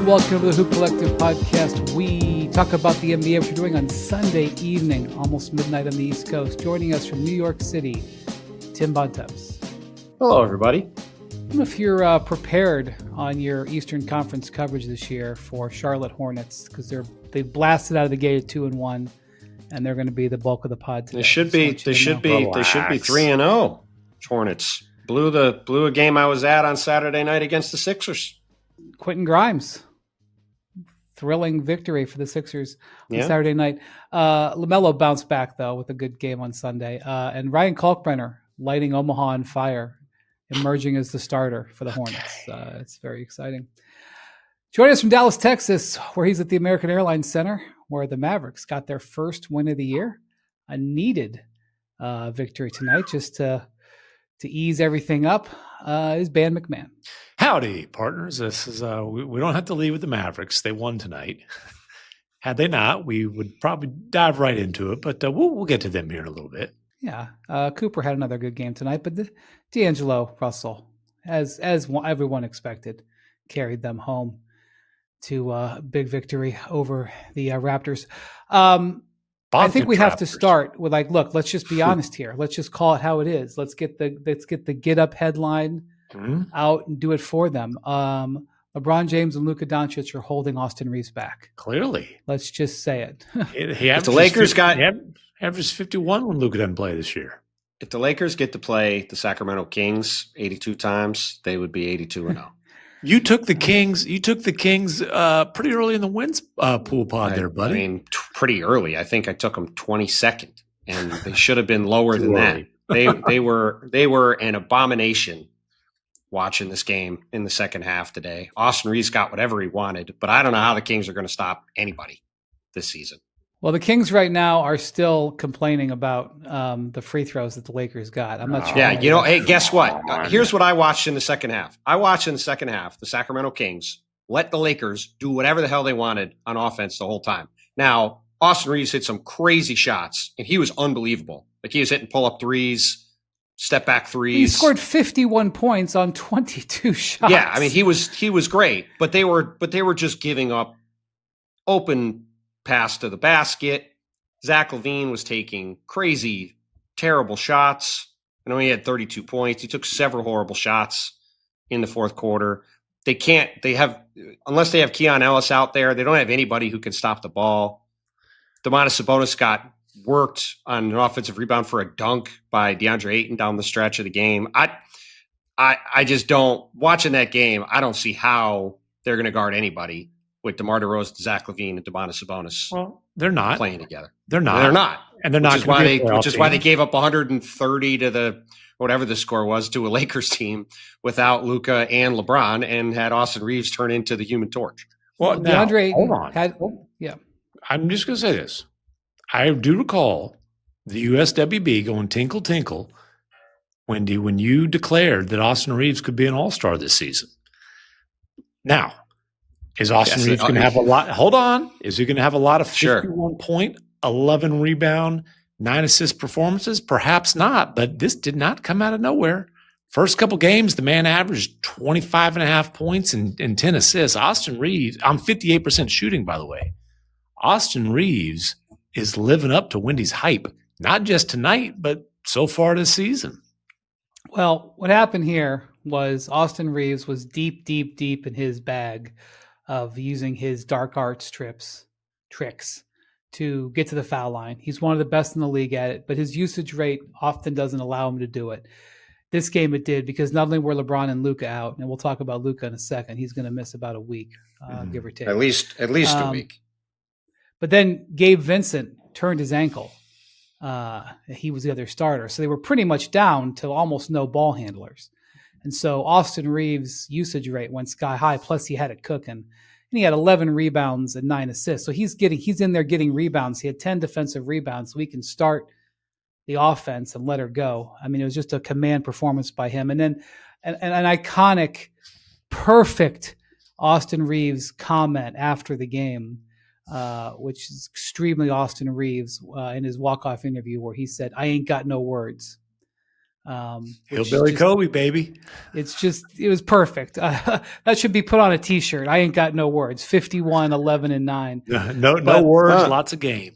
and welcome to the Hoop Collective podcast. We talk about the NBA, which we're doing on Sunday evening, almost midnight on the East Coast. Joining us from New York City, Tim Bontemps. Hello, everybody. I don't know if you're prepared on your Eastern Conference coverage this year for Charlotte Hornets, because they blasted out of the gate at 2-1, and they're going to be the bulk of the pod today. They should be 3-0. Hornets blew a game I was at on Saturday night against the Sixers. Quentin Grimes, thrilling victory for the Sixers on Saturday night. LaMelo bounced back, though, with a good game on Sunday. And Ryan Kalkbrenner lighting Omaha on fire, emerging as the starter for the Hornets. It's very exciting. Joining us from Dallas, Texas, where he's at the American Airlines Center, where the Mavericks got their first win of the year. A needed victory tonight just to ease everything up, is Ben MacMahon. Howdy, partners. This is we don't have to leave with the Mavericks. They won tonight. Had they not, we would probably dive right into it, but we'll get to them here in a little bit. Yeah, Cooper had another good game tonight, but D'Angelo Russell, as everyone expected, carried them home to a big victory over the Raptors. I think we have to start with look, let's just be honest here. Let's just call it how it is. Let's get the get up headline out and do it for them. LeBron James and Luka Doncic are holding Austin Reaves back. Clearly. Let's just say it. If the Lakers averages 51 when Luka doesn't play this year. If the Lakers get to play the Sacramento Kings 82 times, they would be 82-0. You took the Kings pretty early in the wins pool pod there, buddy. I mean, pretty early. I think I took them 22nd, and they should have been lower than that. They were an abomination watching this game in the second half today. Austin Reaves got whatever he wanted, but I don't know how the Kings are going to stop anybody this season. Well, the Kings right now are still complaining about the free throws that the Lakers got. I'm not sure. Yeah, hey, guess what? Here's what I watched in the second half. I watched in the second half the Sacramento Kings let the Lakers do whatever the hell they wanted on offense the whole time. Now, Austin Reaves hit some crazy shots, and he was unbelievable. Like, he was hitting pull-up threes, step-back threes. He scored 51 points on 22 shots. Yeah, I mean, he was great, but they were just giving up open pass to the basket. Zach LaVine was taking crazy, terrible shots. He had 32 points. He took several horrible shots in the fourth quarter. Unless they have Keon Ellis out there, they don't have anybody who can stop the ball. Domantas Sabonis got worked on an offensive rebound for a dunk by DeAndre Ayton down the stretch of the game. I just don't, watching that game, I don't see how they're going to guard anybody with DeMar DeRozan, Zach LaVine, and Domantas Sabonis. Well, they're not playing together. They're not, and they're not. Which is why they gave up 130 to the whatever the score was to a Lakers team without Luka and LeBron, and had Austin Reaves turn into the Human Torch. Well, now, DeAndre hold on. I'm just going to say this. I do recall the USWB going tinkle tinkle, Wendy, when you declared that Austin Reaves could be an All-Star this season. Now, is Austin Reaves going to have a lot? Hold on. Is he going to have a lot of 51 point, 11 rebound, 9 assist performances? Perhaps not, but this did not come out of nowhere. First couple games, the man averaged 25.5 points and 10 assists. Austin Reaves, I'm 58% shooting, by the way. Austin Reaves is living up to Wendy's hype, not just tonight, but so far this season. Well, what happened here was Austin Reaves was deep in his bag of using his dark arts tricks to get to the foul line. He's one of the best in the league at it, but his usage rate often doesn't allow him to do it. This game it did, because not only were LeBron and Luka out, and we'll talk about Luka in a second, he's going to miss about a week, give or take. At least a week. But then Gabe Vincent turned his ankle. He was the other starter. So they were pretty much down to almost no ball handlers. And so Austin Reaves' usage rate went sky high, plus he had it cooking. And he had 11 rebounds and 9 assists. So he's in there getting rebounds. He had 10 defensive rebounds, so he can start the offense and let her go. I mean, it was just a command performance by him. And then an iconic, perfect Austin Reaves comment after the game, which is extremely Austin Reaves in his walk-off interview, where he said, "I ain't got no words." Hillbilly Kobe, baby. It was perfect. That should be put on a T-shirt. I ain't got no words. 51, 11, and 9. No words, lots of game.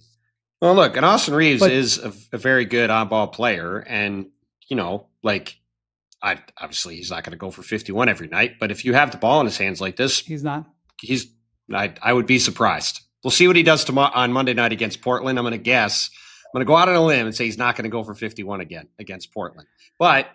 Well, look, and Austin Reaves is a very good on-ball player, and obviously he's not going to go for 51 every night. But if you have the ball in his hands like this, he's not. I would be surprised. We'll see what he does on Monday night against Portland. I'm going to guess. I'm going to go out on a limb and say he's not going to go for 51 again against Portland. But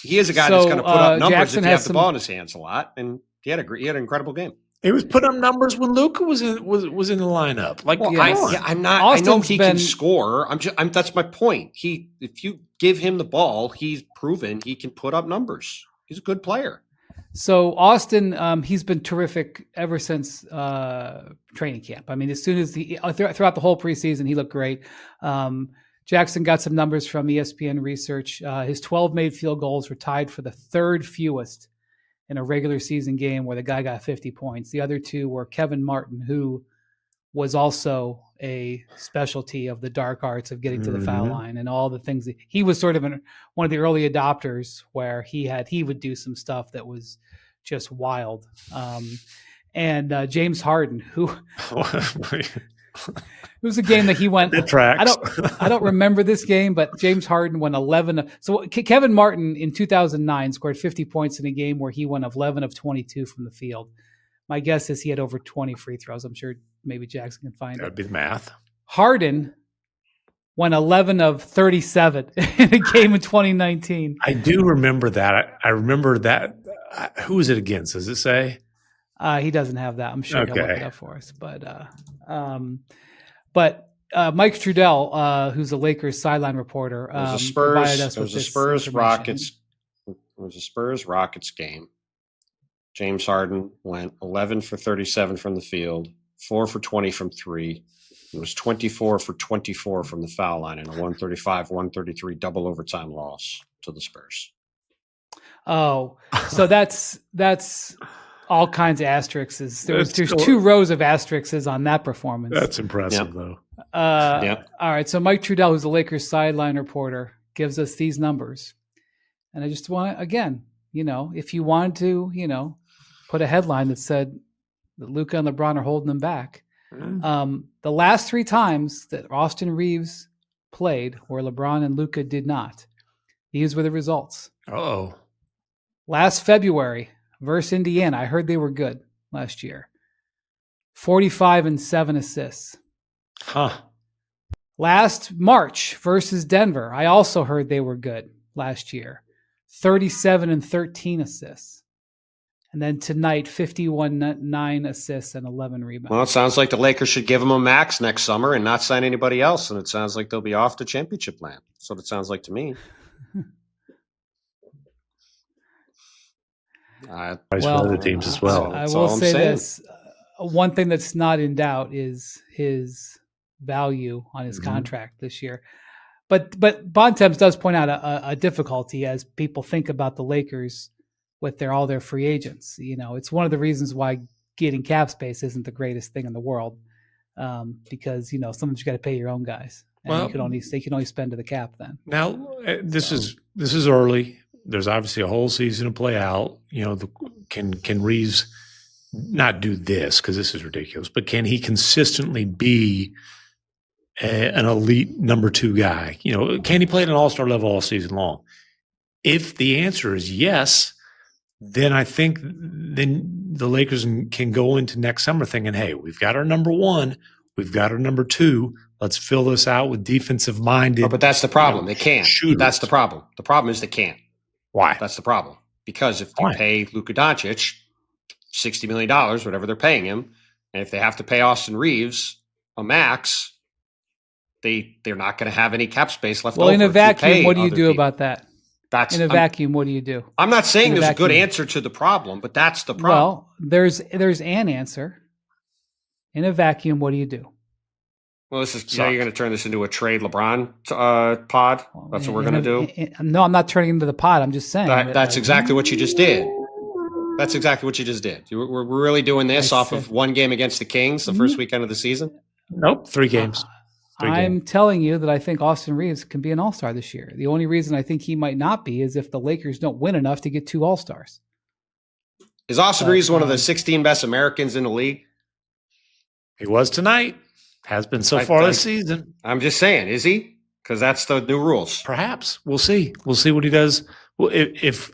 he is a guy that's going to put up numbers Jackson if he has the ball in his hands a lot, and he had an incredible game. He was putting up numbers when Luka was in the lineup. I'm not. I know he can score. That's my point. If you give him the ball, he's proven he can put up numbers. He's a good player. So Austin, he's been terrific ever since training camp. I mean, as soon as throughout the whole preseason, he looked great. Jackson got some numbers from ESPN research. His 12 made field goals were tied for the third fewest in a regular season game where the guy got 50 points. The other two were Kevin Martin, who was also a specialty of the dark arts of getting to the foul line and all the things. He was sort of one of the early adopters where he would do some stuff that was just wild. And James Harden, who it was a game that he went. I don't remember this game, but James Harden went 11. So Kevin Martin in 2009 scored 50 points in a game where he went 11 of 22 from the field. My guess is he had over 20 free throws. I'm sure maybe Jackson can find it. That'd be the math. Harden went 11 of 37 in a game in 2019. I do remember that. I remember that. Who was it against? Does it say? He doesn't have that. I'm sure he'll look it up for us. But Mike Trudell, who's a Lakers sideline reporter, provided us with this Spurs-Rockets. It was a Spurs-Rockets game. James Harden went 11 for 37 from the field, 4 for 20 from 3. It was 24 for 24 from the foul line in a 135-133 double overtime loss to the Spurs. Oh, so that's all kinds of asterisks. There's 2 rows of asterisks on that performance. That's impressive, though. All right. So Mike Trudell, who's the Lakers sideline reporter, gives us these numbers. And I just want, again, if you wanted to, put a headline that said that Luka and LeBron are holding them back. The last 3 times that Austin Reaves played where LeBron and Luka did not, these were the results. Oh. Last February versus Indiana, I heard they were good last year. 45 and 7 assists. Huh. Last March versus Denver, I also heard they were good last year. 37 and 13 assists. And then tonight, 9 assists and 11 rebounds. Well, it sounds like the Lakers should give him a max next summer and not sign anybody else. And it sounds like they'll be off to championship land. That's what it sounds like to me. For other teams as well. I will say this. One thing that's not in doubt is his value on his contract this year. But Bontemps does point out a difficulty as people think about the Lakers with all their free agents. It's one of the reasons why getting cap space isn't the greatest thing in the world, because sometimes you got to pay your own guys, and they can only spend to the cap then. Now this is early. There's obviously a whole season to play out. Can Reaves not do this because this is ridiculous, but can he consistently be an elite number 2 guy? Can he play at an all-star level all season long? If the answer is yes, then I think the Lakers can go into next summer thinking, hey, we've got our number 1, we've got our number 2. Let's fill this out with defensive-minded. But that's the problem. They can't. Shooters. That's the problem. The problem is they can't. Why? That's the problem. Because if you pay Luka Doncic $60 million, whatever they're paying him, and if they have to pay Austin Reaves a max, they're not going to have any cap space left over. Well, in a vacuum, what do you do about that? In a vacuum, what do you do? I'm not saying there's a good answer to the problem, but that's the problem. Well, there's an answer. In a vacuum, what do you do? Well, you're going to turn this into a trade LeBron pod. That's what we're going to do. No, I'm not turning into the pod. I'm just saying that's exactly what you just did. That's exactly what you just did. We're really doing this off of one game against the Kings, the first weekend of the season. Nope, 3 games. I'm telling you that I think Austin Reaves can be an all-star this year. The only reason I think he might not be is if the Lakers don't win enough to get 2 all-stars. Is Austin Reaves one of the 16 best Americans in the league? He was tonight. Has been so far this season. I'm just saying, is he? Because that's the new rules. Perhaps. We'll see. We'll see what he does. Well, if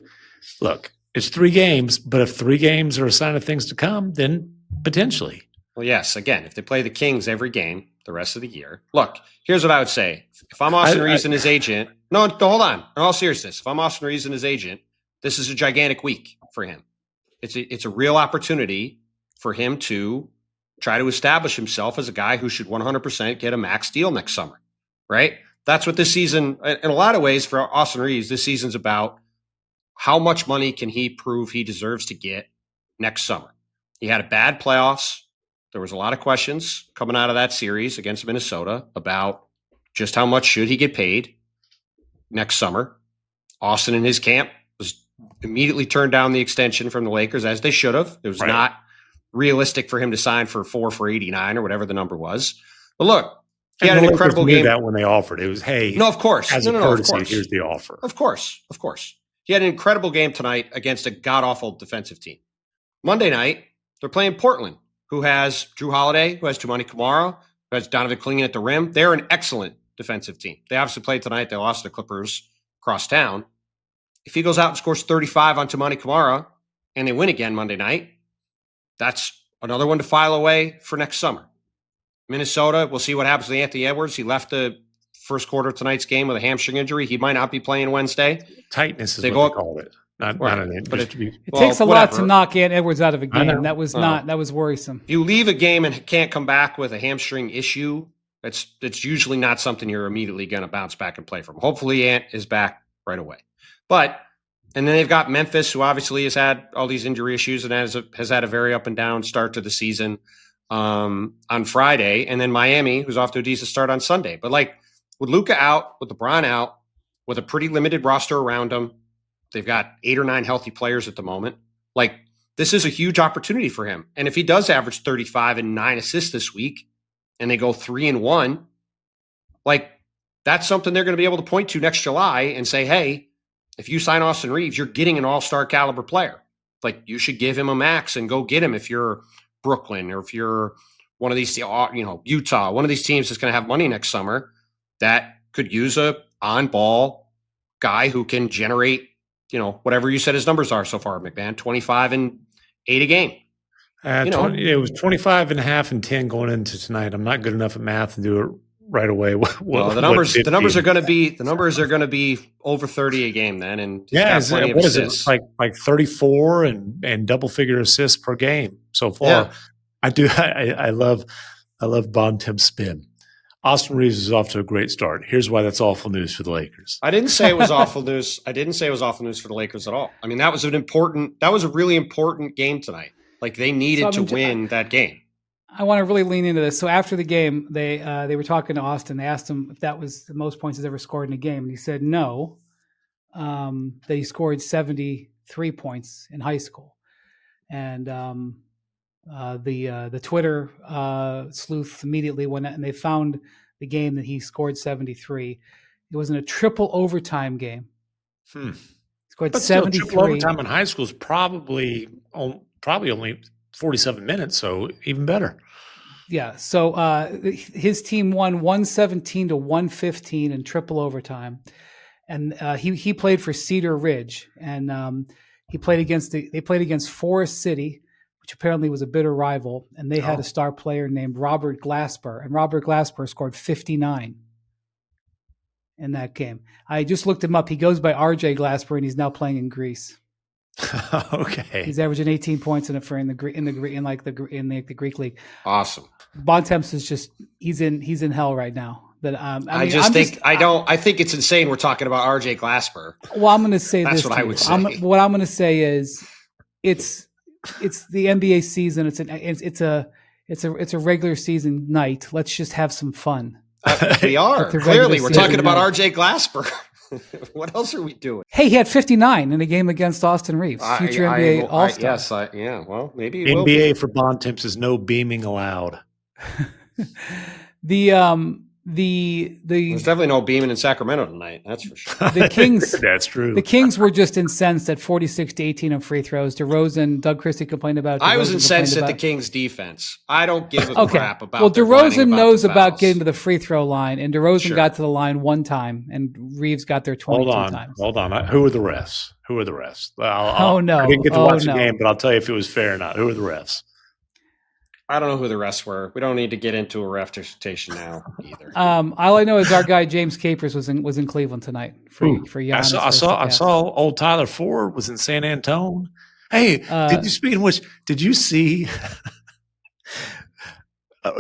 look, it's 3 games, but if 3 games are a sign of things to come, then potentially. Well, yes. Again, if they play the Kings every game the rest of the year. Look, here's what I would say. If I'm Austin Reaves and his agent, no, hold on. In all seriousness, if I'm Austin Reaves and his agent, this is a gigantic week for him. It's a real opportunity for him to try to establish himself as a guy who should 100% get a max deal next summer, right? That's what this season, in a lot of ways for Austin Reaves, this season's about how much money can he prove he deserves to get next summer. He had a bad playoffs. There was a lot of questions coming out of that series against Minnesota about just how much should he get paid next summer. Austin and his camp was immediately turned down the extension from the Lakers, as they should have. It was not realistic for him to sign for 4 for 89 or whatever the number was. But look, he had an incredible game. That when they offered it was, hey, no, of course, as a courtesy, here's the offer. Of course. He had an incredible game tonight against a god awful defensive team. Monday night, they're playing Portland, who has Drew Holiday, who has Toumani Camara, who has Donovan Clingan at the rim. They're an excellent defensive team. They obviously played tonight. They lost to the Clippers across town. If he goes out and scores 35 on Toumani Camara and they win again Monday night, that's another one to file away for next summer. Minnesota, we'll see what happens with Anthony Edwards. He left the first quarter of tonight's game with a hamstring injury. He might not be playing Wednesday. Tightness is what they called it. Not an injury. It takes a lot to knock Ant Edwards out of a game. That was that was worrisome. You leave a game and can't come back with a hamstring issue. It's usually not something you're immediately going to bounce back and play from. Hopefully Ant is back right away. And then they've got Memphis, who obviously has had all these injury issues and has had a very up and down start to the season on Friday. And then Miami, who's off to a decent start on Sunday. But with Luka out, with LeBron out, with a pretty limited roster around him, they've got 8 or 9 healthy players at the moment. This is a huge opportunity for him. And if he does average 35 and 9 assists this week and they go 3-1, that's something they're going to be able to point to next July and say, hey, if you sign Austin Reaves, you're getting an all-star caliber player. You should give him a max and go get him if you're Brooklyn or if you're one of these, Utah, one of these teams that's going to have money next summer that could use a on-ball guy who can generate, whatever you said his numbers are so far, MacMahon, 25 and 8 a game. It was 25 and a half and 10 going into tonight. I'm not good enough at math to do it right away. The numbers are going to be over 30 a game then, and what is it? Like 34 and double figure assists per game so far. Yeah. I love Bontemps' spin. Austin Reaves is off to a great start. Here's why that's awful news for the Lakers. I didn't say it was awful news. I didn't say it was awful news for the Lakers at all. I mean, that was a really important game tonight. They needed to win that game. I want to really lean into this. So after the game, they were talking to Austin. They asked him if that was the most points he's ever scored in a game, and he said no. That he scored 73 points in high school, and the Twitter sleuth immediately went out and they found the game that he scored 73. It was in a triple overtime game. He scored 73. Triple overtime in high school is probably only 47 minutes, so even better. Yeah. So his team won 117-115 in triple overtime, and he played for Cedar Ridge, and they played against Forest City, which apparently was a bitter rival, and they had a star player named Robert Glasper, and Robert Glasper scored 59 in that game. I just looked him up. He goes by RJ Glasper, and he's now playing in Greece. Okay. He's averaging 18 points in the Greek league. Awesome. Bontemps is just he's in hell right now. But I think it's insane we're talking about RJ Glasper. Well, I'm going to say that's this. What I would say. What I'm going to say is it's the NBA season. It's a regular season night. Let's just have some fun. We are. Clearly, we're talking about RJ Glasper. What else are we doing? Hey, he had 59 in a game against Austin Reaves, future NBA All-Star. Well, maybe it NBA for Bontemps is no beaming allowed. The There's definitely no Beeman in Sacramento tonight. That's for sure. The Kings. That's true. The Kings were just incensed at 46-18 on free throws. DeRozan, Doug Christie complained about it. I was incensed at the Kings defense. I don't give a crap about. Well, DeRozan knows about about getting to the free throw line, and DeRozan got to the line one time, and Reaves got there 22 times. Hold on. Who are the refs? Oh no! I didn't get to watch the game, but I'll tell you if it was fair or not. Who are the refs? I don't know who the refs were. We don't need to get into a ref dissertation now either. All I know is our guy James Capers was in Cleveland tonight for Giannis. I saw old Tyler Ford was in San Antone. Hey, speaking of which, did you see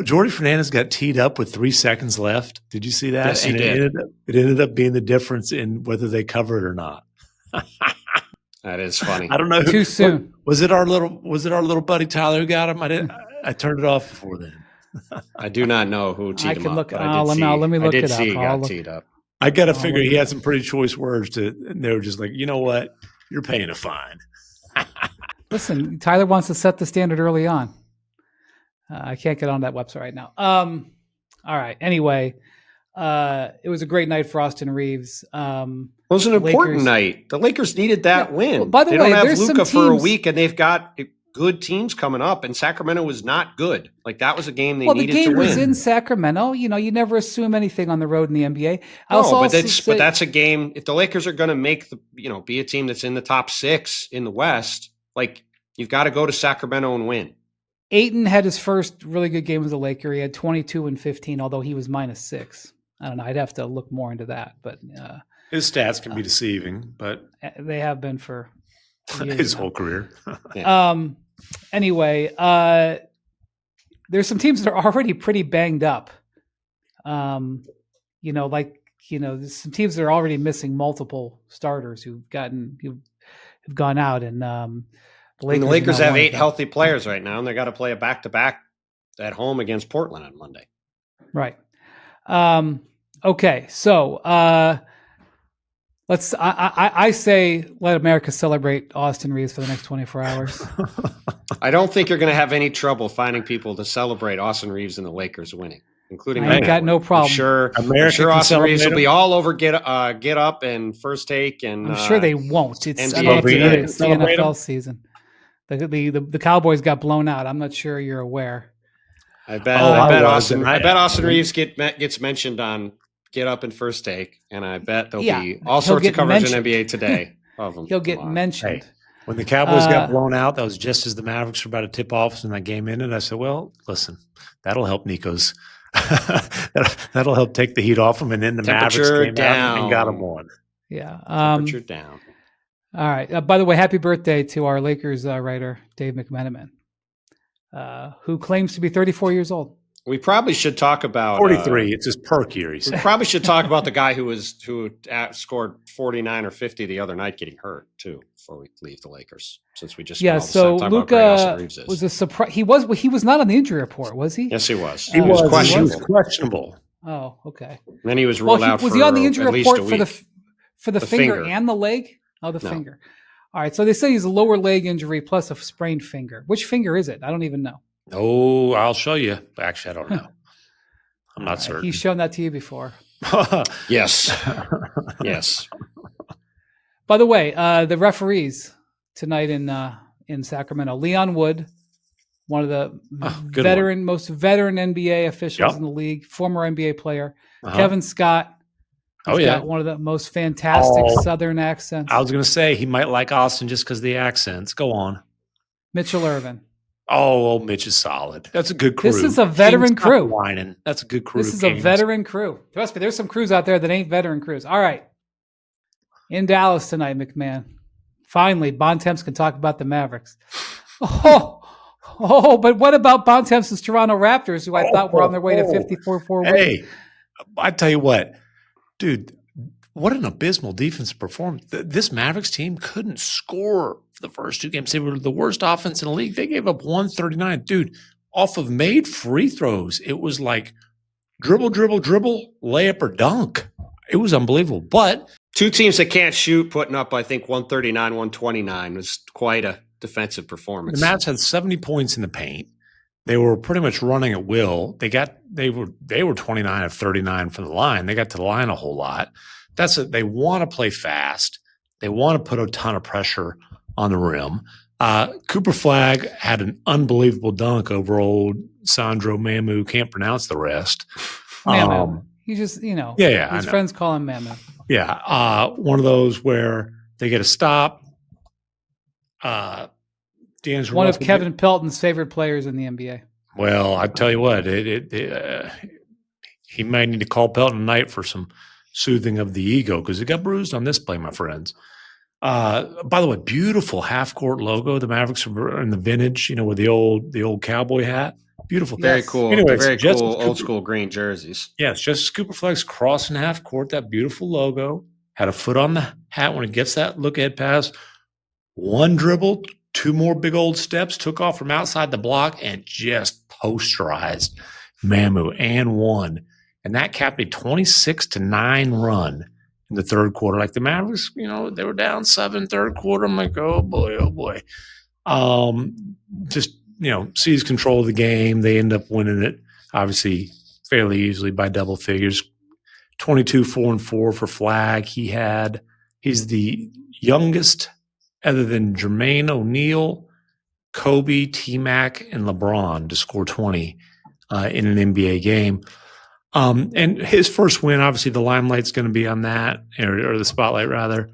Jordy Fernandez got teed up with 3 seconds left? Did you see that? Yes, he did. It ended up being the difference in whether they covered or not. That is funny. I don't know. Too soon. Was it our little buddy Tyler who got him? I turned it off before then. I do not know who teed him up. Look. Let me look it up. He got teed up. I got to figure he had some pretty choice words and they were just like, you know what? You're paying a fine. Listen, Tyler wants to set the standard early on. I can't get on that website right now. All right. Anyway, it was a great night for Austin Reaves. It was an important night. The Lakers needed that win. Well, by the way, they don't have Luka for a week, and they've got good teams coming up, and Sacramento was not good. Like, that was a game they needed to win. Well, the game was in Sacramento. You know, you never assume anything on the road in the NBA. But that's a game. If the Lakers are going to make be a team that's in the top 6 in the West, like, you've got to go to Sacramento and win. Ayton had his first really good game as a Laker. He had 22 and 15, although he was -6. I don't know. I'd have to look more into that, but his stats can be deceiving, but they have been for his whole career. Anyway, there's some teams that are already pretty banged up. There's some teams that are already missing multiple starters who've gone out, and the Lakers have 8 healthy players right now, and they got to play a back-to-back at home against Portland on Monday. Right. Okay. So I say let America celebrate Austin Reaves for the next 24 hours. I don't think you're going to have any trouble finding people to celebrate Austin Reaves and the Lakers winning, including I ain't got no problem. I'm sure Austin Reaves will be all over Get Up and First Take, and I'm sure they won't. It's the NFL season. The Cowboys got blown out. I'm not sure you're aware. I bet Austin Reaves gets mentioned on Get Up and First Take, and I bet there'll be all sorts of coverage in NBA Today of him. He'll get mentioned. Hey, when the Cowboys got blown out, that was just as the Mavericks were about to tip off in that game ended. I said, well, listen, that'll help Nico's. that'll help take the heat off him, and then the Mavericks came out and got him one. Yeah. Temperature down. All right. By the way, happy birthday to our Lakers writer, Dave MacMahon, who claims to be 34 years old. We probably should talk about 43. It's his perk year. We probably should talk about the guy who scored 49 or 50 the other night getting hurt too. Before we leave the Lakers, since we just so Luka was a surprise. He was not on the injury report, was he? Yes, he was. He was questionable. Oh, okay. And then he was ruled out. Was he on the injury report for the finger and the leg? Oh, the finger. All right. So they say he's a lower leg injury plus a sprained finger. Which finger is it? I don't even know. Oh, I'll show you. Actually, I don't know. I'm not certain. He's shown that to you before. Yes. Yes. By the way, the referees tonight in Sacramento, Leon Wood, one of the most veteran NBA officials in the league, former NBA player, Kevin Scott. Got one of the most fantastic Southern accents. I was going to say he might like Austin just because of the accents. Go on. Mitchell Irvin. Oh, Mitch is solid. That's a good crew. This is a veteran crew. Whining. That's a good crew. This is a veteran crew. Trust me, there's some crews out there that ain't veteran crews. All right. In Dallas tonight, MacMahon. Finally, Bontemps can talk about the Mavericks. But what about Bontemps' Toronto Raptors, who I thought were on their way to 54-4 wins? Hey, I tell you what, dude, what an abysmal defensive performance. This Mavericks team couldn't score for the first 2 games. They were the worst offense in the league. They gave up 139. Dude, off of made free throws, it was like dribble, layup or dunk. It was unbelievable. But 2 teams that can't shoot putting up, I think, 139, 129 was quite a defensive performance. The Mavs had 70 points in the paint. they were pretty much running at will. They were 29 of 39 from the line. They got to the line a whole lot. That's it. They want to play fast. They want to put a ton of pressure on the rim. Cooper Flagg had an unbelievable dunk over old Sandro Mamu. Can't pronounce the rest. Mamu. He just, his friends call him Mamu. Yeah. One of those where they get a stop. D'Angelo One of Kevin Pelton's favorite players in the NBA. Well, I tell you what, he might need to call Pelton tonight for some soothing of the ego because it got bruised on this play, my friends. By the way, beautiful half-court logo. The Mavericks are in the vintage, with the old cowboy hat. Beautiful. Very cool. Anyways, very cool old school green jerseys. Yes, Justice Cooper Flagg's crossing half court, that beautiful logo. Had a foot on the hat when it gets that look-ahead pass. One dribble, two more big old steps, took off from outside the block and just posterized Mamu and one. And that capped a 26-9 run in the third quarter. Like the Mavericks, they were down 7 third quarter. I'm like, oh boy. Just, seized control of the game. They end up winning it, obviously, fairly easily by double figures. 22, 4-4 for Flagg. He's the youngest other than Jermaine O'Neal, Kobe, T-Mac, and LeBron to score 20 in an NBA game. And his first win, obviously the limelight's going to be on that, or the spotlight rather.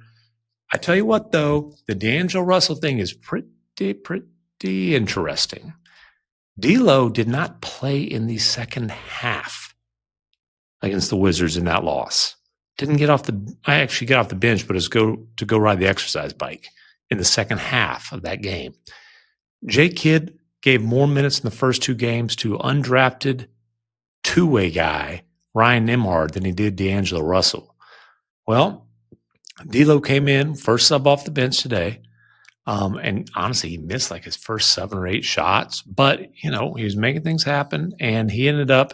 I tell you what, though, the D'Angelo Russell thing is pretty interesting. D'Lo did not play in the second half against the Wizards in that loss. I actually got off the bench, but it was to go ride the exercise bike in the second half of that game. J. Kidd gave more minutes in the first two games to undrafted two-way guy Ryan Nembhard than he did D'Angelo Russell. Well, D'Lo came in, first sub off the bench today. And honestly, he missed like his first 7 or 8 shots, but he was making things happen, and he ended up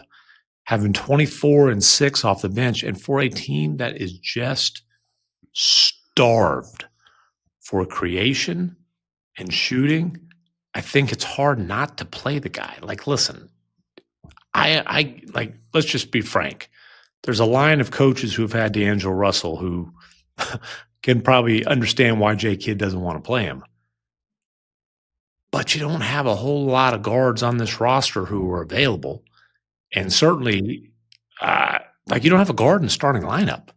having 24 and 6 off the bench. And for a team that is just starved for creation and shooting, I think it's hard not to play the guy. Like, listen, I let's just be frank. There's a line of coaches who have had D'Angelo Russell who can probably understand why J. Kidd doesn't want to play him. But you don't have a whole lot of guards on this roster who are available. And certainly, you don't have a guard in the starting lineup.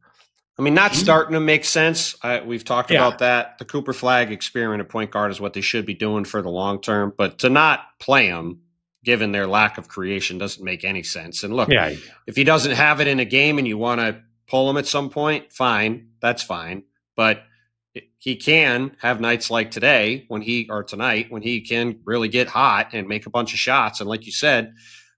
I mean, not starting to make sense. We've talked about that. The Cooper Flagg experiment at point guard is what they should be doing for the long term. But to not play him, given their lack of creation, doesn't make any sense. And look, if he doesn't have it in a game and you want to pull him at some point, fine. That's fine. But he can have nights like tonight when he can really get hot and make a bunch of shots. And like you said,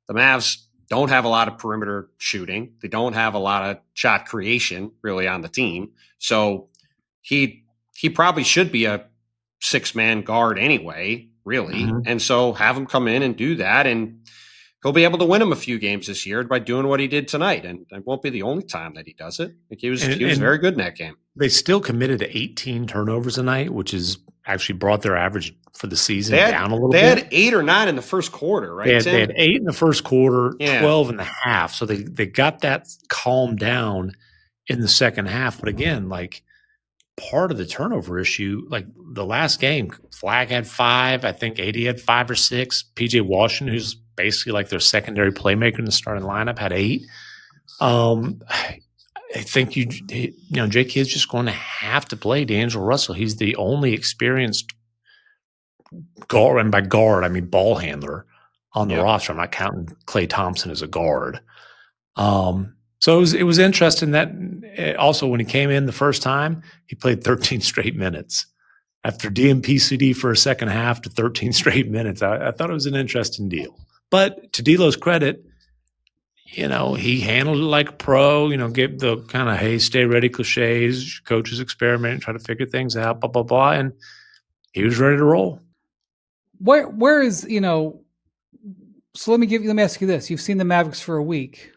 the Mavs don't have a lot of perimeter shooting. They don't have a lot of shot creation really on the team. So he probably should be a 6-man guard anyway, really. Mm-hmm. And so have him come in and do that, and he'll be able to win him a few games this year by doing what he did tonight. And it won't be the only time that he does it. He was very good in that game. They still committed to 18 turnovers a night, which is actually brought their average for the season down a little bit. They had 8 or 9 in the first quarter, right? They had 8 in the first quarter, 12 in the half. So they got that calmed down in the second half. But again, part of the turnover issue, the last game, Flagg had 5. I think AD had 5 or 6. PJ Washington, who's basically their secondary playmaker in the starting lineup, had 8. I think J. Kidd's just going to have to play D'Angelo Russell. He's the only experienced guard, and by guard I mean ball handler on the roster. I'm not counting Klay Thompson as a guard. So it was interesting that also when he came in the first time, he played 13 straight minutes. After DMPCD for a second half to 13 straight minutes, I thought it was an interesting deal. But to D'Lo's credit, he handled it like a pro, gave the kind of, hey, stay ready cliches, coaches experiment, try to figure things out, blah, blah, blah. And he was ready to roll. Where is, so let me ask you this. You've seen the Mavericks for a week.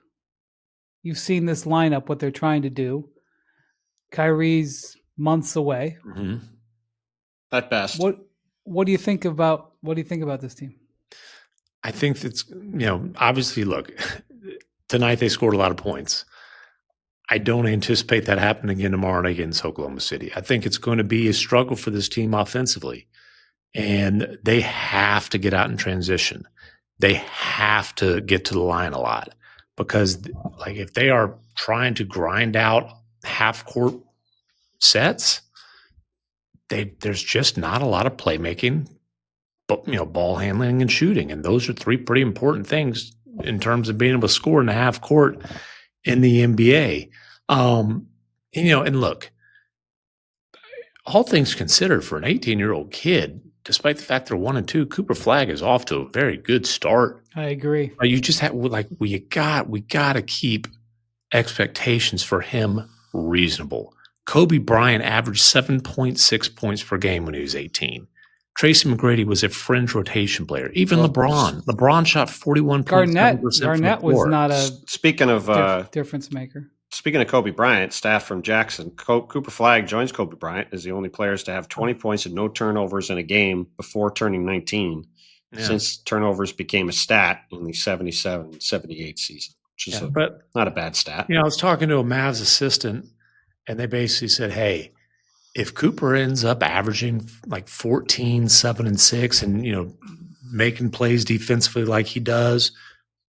You've seen this lineup, what they're trying to do. Kyrie's months away. Mm-hmm. At best. What do you think about this team? I think that's, obviously, look, tonight they scored a lot of points. I don't anticipate that happening again tomorrow night against Oklahoma City. I think it's going to be a struggle for this team offensively, and they have to get out in transition. They have to get to the line a lot because, like, if they are trying to grind out half-court sets, there's just not a lot of playmaking, but ball handling and shooting, and those are three pretty important things in terms of being able to score in the half court in the NBA. And look, all things considered, for an 18-year-old kid, despite the fact they're 1-2, Cooper Flagg is off to a very good start. I agree. You just have we got to keep expectations for him reasonable. Kobe Bryant averaged 7.6 points per game when he was 18. Tracy McGrady was a fringe rotation player. Even LeBron shot 41.7%. Garnett was not a speaking of difference maker. Speaking of Kobe Bryant, staff from Jackson, Cooper Flagg joins Kobe Bryant as the only players to have 20 points and no turnovers in a game before turning 19, since turnovers became a stat in the 77-78 season, which is not a bad stat. I was talking to a Mavs assistant, and they basically said, hey, if Cooper ends up averaging like 14, 7, and 6 and, making plays defensively like he does,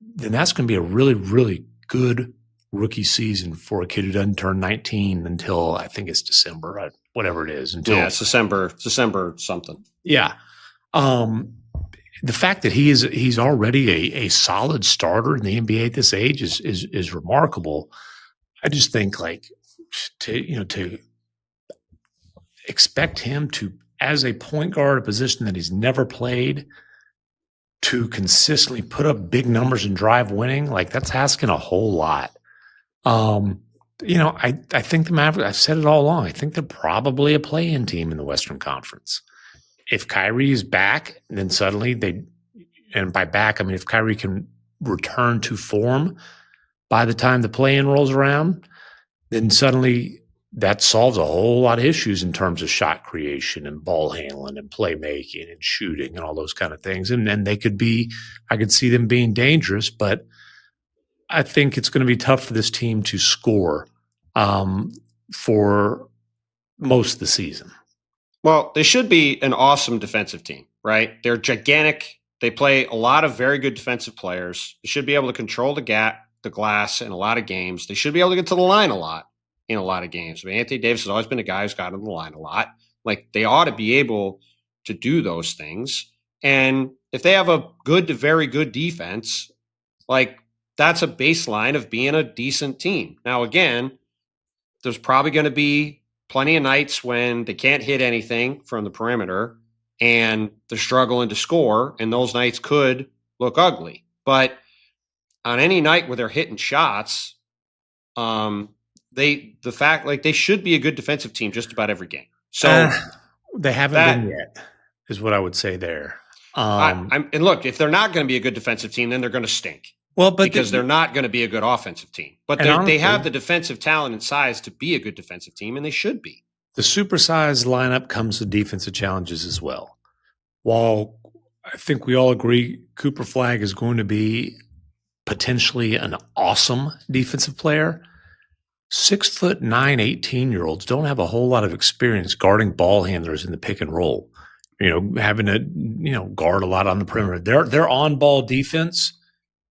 then that's going to be a really, really good rookie season for a kid who doesn't turn 19 until I think it's December, whatever it is. It's December something. Yeah. The fact that he's already a solid starter in the NBA at this age is remarkable. I just think to expect him to, as a point guard, a position that he's never played, to consistently put up big numbers and drive winning, that's asking a whole lot. I think the Mavericks, I've said it all along, I think they're probably a play-in team in the Western Conference. If Kyrie is back, then suddenly and by back, I mean if Kyrie can return to form by the time the play-in rolls around, then suddenly that solves a whole lot of issues in terms of shot creation and ball handling and playmaking and shooting and all those kind of things. And then I could see them being dangerous, but I think it's going to be tough for this team to score for most of the season. Well, they should be an awesome defensive team, right? They're gigantic. They play a lot of very good defensive players. They should be able to control the glass in a lot of games. They should be able to get to the line a lot in a lot of games. I mean, Anthony Davis has always been a guy who's gotten to the line a lot. They ought to be able to do those things. And if they have a good to very good defense, that's a baseline of being a decent team. Now, again, there's probably going to be plenty of nights when they can't hit anything from the perimeter and they're struggling to score, and those nights could look ugly. But on any night where they're hitting shots, they should be a good defensive team just about every game. So they haven't been yet, is what I would say there. And look, if they're not going to be a good defensive team, then they're going to stink. Well, because they're not going to be a good offensive team. But they have the defensive talent and size to be a good defensive team, and they should be. The supersized lineup comes with defensive challenges as well. While I think we all agree Cooper Flagg is going to be potentially an awesome defensive player, 6'9", 18-year-olds don't have a whole lot of experience guarding ball handlers in the pick and roll. Having to guard a lot on the perimeter. Their on-ball defense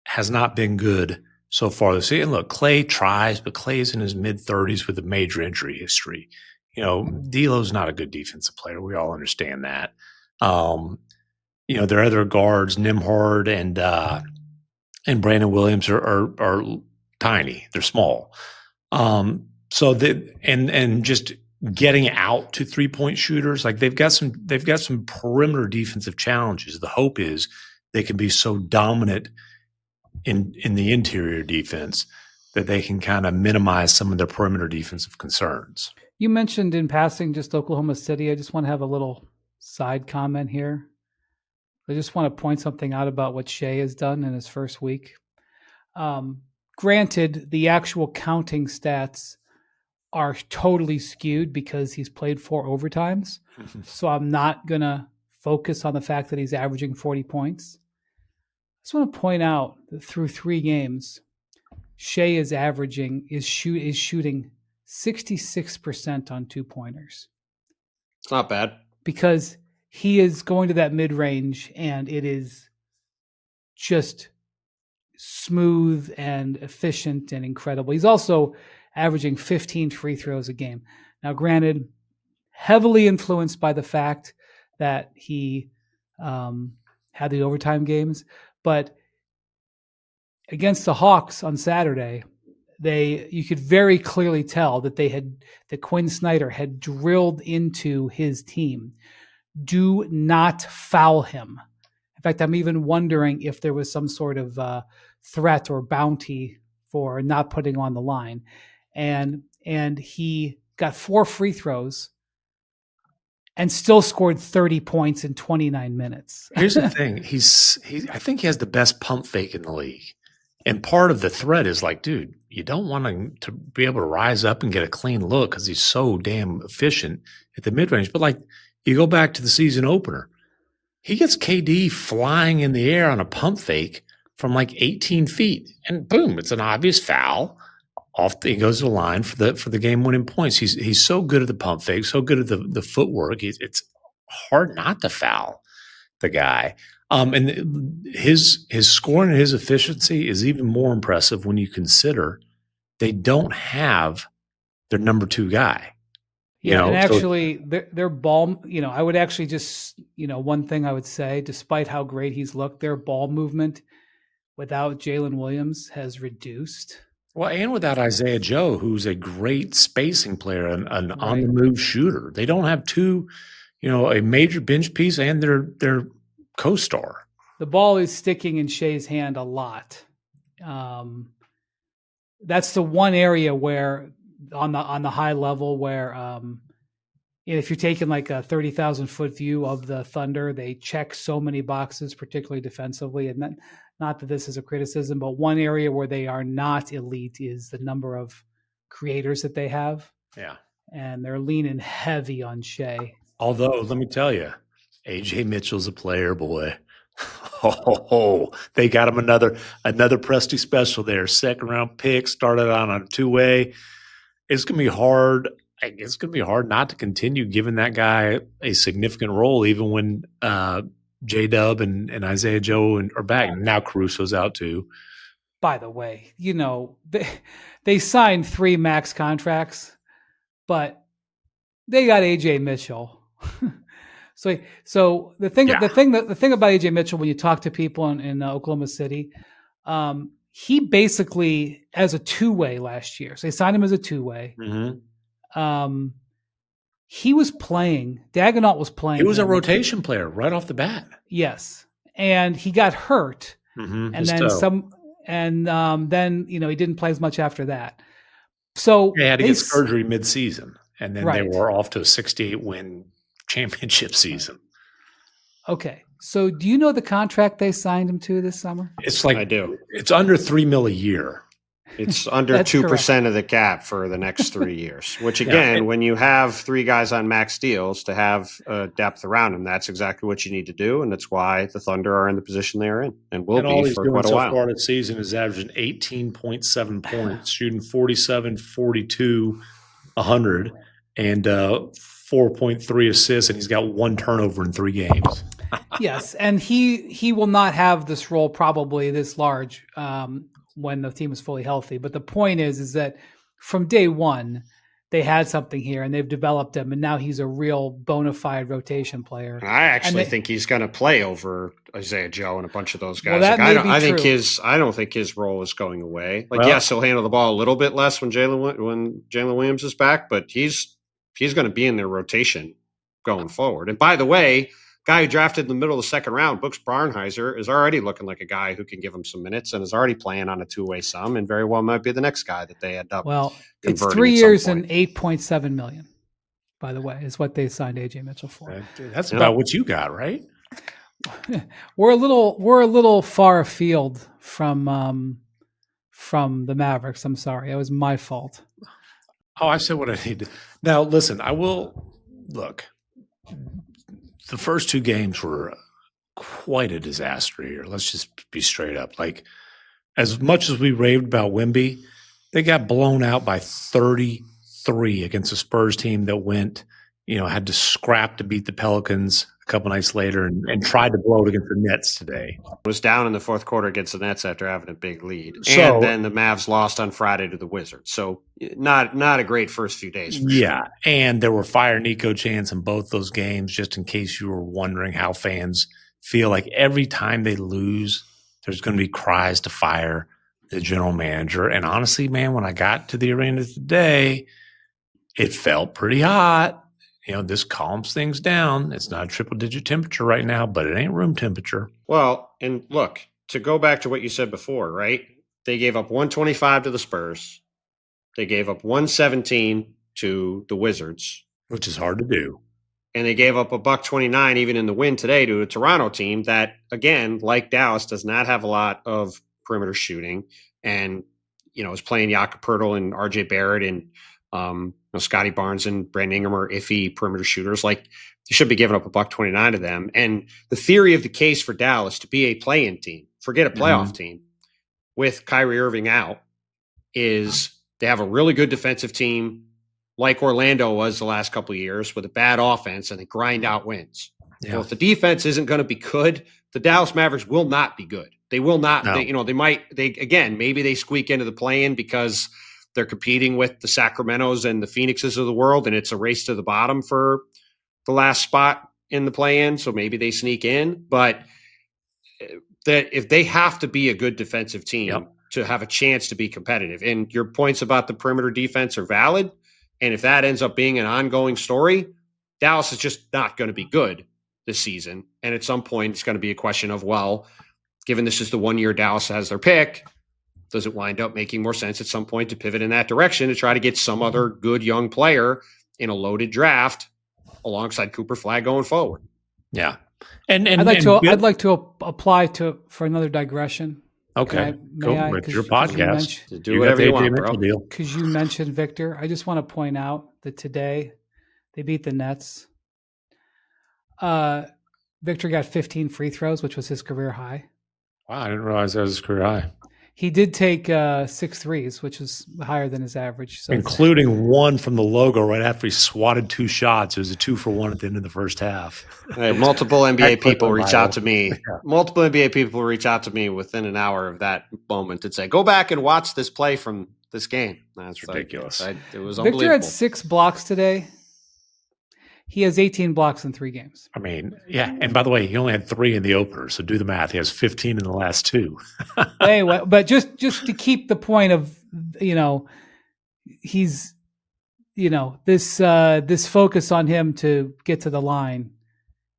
has not been good so far this season. Look, Clay tries, but Clay's in his mid-30s with a major injury history. D'Lo's not a good defensive player. We all understand that. Their other guards, Nembhard and Brandon Williams, are tiny. They're small. So just getting out to 3-point shooters, they've got some perimeter defensive challenges. The hope is they can be so dominant in the interior defense that they can kind of minimize some of their perimeter defensive concerns. You mentioned in passing just Oklahoma City. I just want to have a little side comment here. I just want to point something out about what Shea has done in his first week. Granted, the actual counting stats are totally skewed because he's played 4 overtimes. So I'm not going to focus on the fact that he's averaging 40 points. just want to point out that through 3 games, Shea is shooting 66% on 2-pointers. It's not bad. Because he is going to that mid-range and it is just smooth and efficient and incredible. He's also averaging 15 free throws a game. Now, granted, heavily influenced by the fact that he had the overtime games, but against the Hawks on Saturday, you could very clearly tell that that Quinn Snyder had drilled into his team. Do not foul him. In fact, I'm even wondering if there was some sort of threat or bounty for not putting on the line. And he got 4 free throws and still scored 30 points in 29 minutes. Here's the thing. I think he has the best pump fake in the league. And part of the threat is like, dude, you don't want him to be able to rise up and get a clean look because he's so damn efficient at the mid-range. But like, you go back to the season opener, he gets KD flying in the air on a pump fake from like 18 feet, and boom, it's an obvious foul. He goes to the line for the game-winning points. He's so good at the pump fake, so good at the footwork. It's hard not to foul the guy. And his scoring and his efficiency is even more impressive when you consider they don't have their number 2 guy. And actually, their ball, I would actually just, one thing I would say, despite how great he's looked, their ball movement without Jalen Williams has reduced. Well, and without Isaiah Joe, who's a great spacing player, an on-the-move shooter. They don't have 2, a major bench piece and their co-star. The ball is sticking in Shea's hand a lot. That's the one area where on the high level where if you're taking like a 30,000 foot view of the Thunder, they check so many boxes, particularly defensively. And not that this is a criticism, but one area where they are not elite is the number of creators that they have. Yeah. And they're leaning heavy on Shea. Although, let me tell you, AJ Mitchell's a player, boy. They got him another Presti special there. 2nd round pick, started on a 2-way. It's going to be hard. It's going to be hard not to continue giving that guy a significant role, even when J-Dub and Isaiah Joe are back. Now Caruso's out too. By the way, they signed 3 max contracts, but they got AJ Mitchell. So the thing about AJ Mitchell, when you talk to people in Oklahoma City, he basically as a 2-way last year. So they signed him as a 2-way. Mm-hmm. He was playing. Dagonaut was playing. He was a rotation player right off the bat. Yes, and he got hurt, mm-hmm. and then he didn't play as much after that. So he had to get surgery mid-season, and then they were off to a 68-win championship season. Okay. So do you know the contract they signed him to this summer? It's like I do. It's under $3 million a year. It's under 2% of the cap for the next 3 years, which again, when you have 3 guys on max deals to have depth around them, that's exactly what you need to do. And that's why the Thunder are in the position they're in and will be for quite a while. So far this season is averaging 18.7 points, shooting 47, 42, 100, and 4.3 assists, and he's got 1 turnover in 3 games. Yes, and he will not have this role probably this large when the team is fully healthy. But the point is that from day one, they had something here, and they've developed him, and now he's a real bona fide rotation player. I actually think he's going to play over Isaiah Joe and a bunch of those guys. Well, I don't think his role is going away. Yes, he'll handle the ball a little bit less when Jalen Williams is back, but he's going to be in their rotation going forward. And by the way, guy who drafted in the middle of the 2nd round, Brooks Barnhizer, is already looking like a guy who can give him some minutes and is already playing on a 2-way sum and very well might be the next guy that they end up. Well, it's 3 years and $8.7 million, by the way, is what they signed AJ Mitchell for. That's about what you got, right? We're a little far afield from the Mavericks. I'm sorry. It was my fault. Oh, I said what I needed. Now, listen, I will look. The first 2 games were quite a disaster here. Let's just be straight up. Like, as much as we raved about Wemby, they got blown out by 33 against a Spurs team that went, had to scrap to beat the Pelicans a couple nights later and tried to blow it against the Nets today. Was down in the fourth quarter against the Nets after having a big lead. So, and then the Mavs lost on Friday to the Wizards. So not a great first few days. Yeah, sure. And there were Fire Nico chants in both those games, just in case you were wondering how fans feel. Like every time they lose, there's going to be cries to fire the general manager. And honestly, man, when I got to the arena today, it felt pretty hot. This calms things down. It's not a triple-digit temperature right now, but it ain't room temperature. Well, and look, to go back to what you said before, right? They gave up 125 to the Spurs. They gave up 117 to the Wizards. Which is hard to do. And they gave up $129 even in the win today to a Toronto team that, again, like Dallas, does not have a lot of perimeter shooting and, is playing Jakob Poeltl and RJ Barrett and Scotty Barnes and Brandon Ingram are iffy perimeter shooters. Like, you should be giving up $129 to them. And the theory of the case for Dallas to be a play-in team, forget a playoff team, with Kyrie Irving out, is they have a really good defensive team like Orlando was the last couple of years with a bad offense and they grind out wins. Yeah. Well, if the defense isn't going to be good, the Dallas Mavericks will not be good. They will not. No. Maybe they squeak into the play-in because they're competing with the Sacramentos and the Phoenixes of the world, and it's a race to the bottom for the last spot in the play-in, so maybe they sneak in. But that if they have to be a good defensive team to have a chance to be competitive, and your points about the perimeter defense are valid, and if that ends up being an ongoing story, Dallas is just not going to be good this season. And at some point, it's going to be a question of, well, given this is the 1 year Dallas has their pick, does it wind up making more sense at some point to pivot in that direction to try to get some other good young player in a loaded draft alongside Cooper Flagg going forward? Yeah. And I'd like to apply for another digression. Okay. Go. It's your podcast. Do whatever you want, bro. Because you mentioned Victor. I just want to point out that today they beat the Nets. Victor got 15 free throws, which was his career high. Wow, I didn't realize that was his career high. He did take 6 threes, which is higher than his average. So including one from the logo right after he swatted 2 shots. It was a 2-for-1 at the end of the first half. Hey, multiple NBA people reach out to me. Yeah. Multiple NBA people reach out to me within an hour of that moment and say, go back and watch this play from this game. That's ridiculous. It was Victor unbelievable. had 6 blocks today. He has 18 blocks in 3 games. I mean, yeah. And by the way, he only had 3 in the opener. So do the math. He has 15 in the last 2. Anyway, but just to keep the point of, he's, this focus on him to get to the line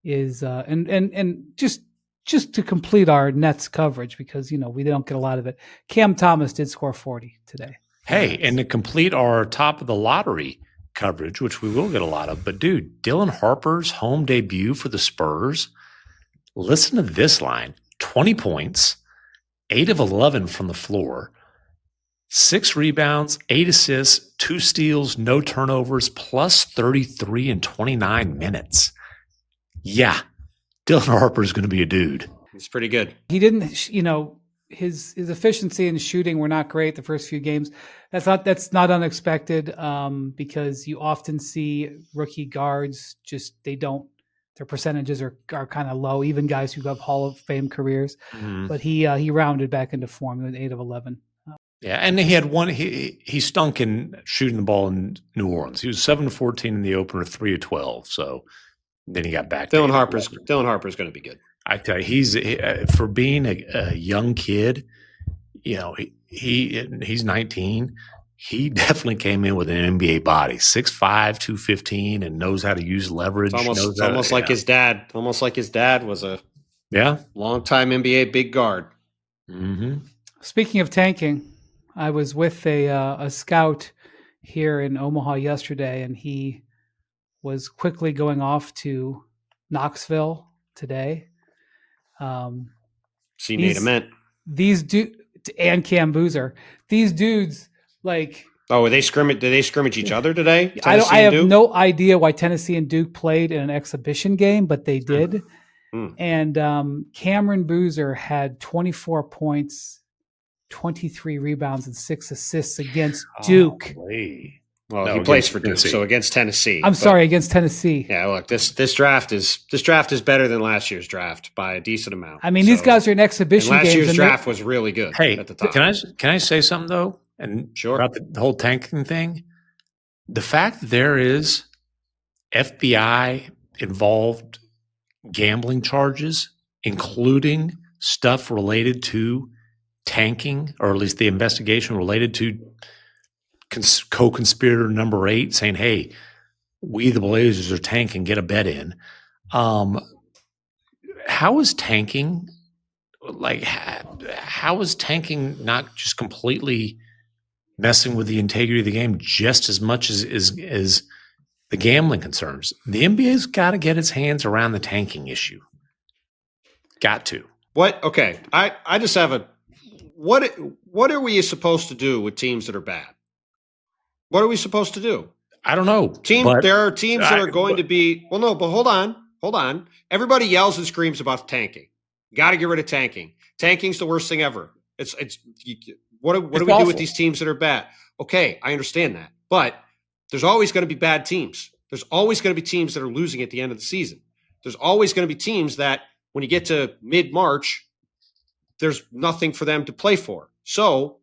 is, and just to complete our Nets coverage, because, we don't get a lot of it. Cam Thomas did score 40 today. Hey, and to complete our top of the lottery coverage, which we will get a lot of, but dude, Dylan Harper's home debut for the Spurs, listen to this line: 20 points, 8 of 11 from the floor, 6 rebounds, 8 assists, 2 steals, no turnovers, plus 33 in 29 minutes. Yeah, Dylan Harper is going to be a dude. He's pretty good. He didn't, his efficiency and shooting were not great the first few games. That's not unexpected, because you often see rookie guards their percentages are kind of low, even guys who have Hall of Fame careers. Mm-hmm. But he rounded back into form with 8 of 11. Yeah, and he had one. He stunk in shooting the ball in New Orleans. He was 7-14 in the opener, 3 of 12. So then he got back. Dylan Harper's going to be good. I tell you, he's for being a young kid. He's 19. He definitely came in with an NBA body, 6'5", 215, and knows how to use leverage. It's almost like his dad. Almost like his dad was a longtime NBA big guard. Mm-hmm. Speaking of tanking, I was with a scout here in Omaha yesterday, and he was quickly going off to Knoxville today. See Nate Ament. And Cam Boozer. These dudes, like, did they scrimmage each other today? I have no idea why Tennessee and Duke played in an exhibition game, but they did. And Cameron Boozer had 24 points, 23 rebounds, and 6 assists against Duke. Well, he plays for Duke, so against Tennessee. I'm sorry, against Tennessee. Yeah, look, this draft is better than last year's draft by a decent amount. I mean, these guys are in exhibition games. Last year's draft was really good. Hey, at the top. Can I say something though? And sure, about the whole tanking thing. The fact that there is FBI involved gambling charges, including stuff related to tanking, or at least the investigation related to co-conspirator number 8 saying, hey, we the Blazers are tanking, get a bet in. How is tanking not just completely messing with the integrity of the game just as much as the gambling concerns? The NBA's got to get its hands around the tanking issue. Got to. What? Okay. I just have a what are we supposed to do with teams that are bad? What are we supposed to do? I don't know. There are teams that are going to be well, no, but hold on. Everybody yells and screams about tanking. Got to get rid of tanking. Tanking's the worst thing ever. What do we do with these teams that are bad? Okay, I understand that. But there's always going to be bad teams. There's always going to be teams that are losing at the end of the season. There's always going to be teams that when you get to mid-March, there's nothing for them to play for. So,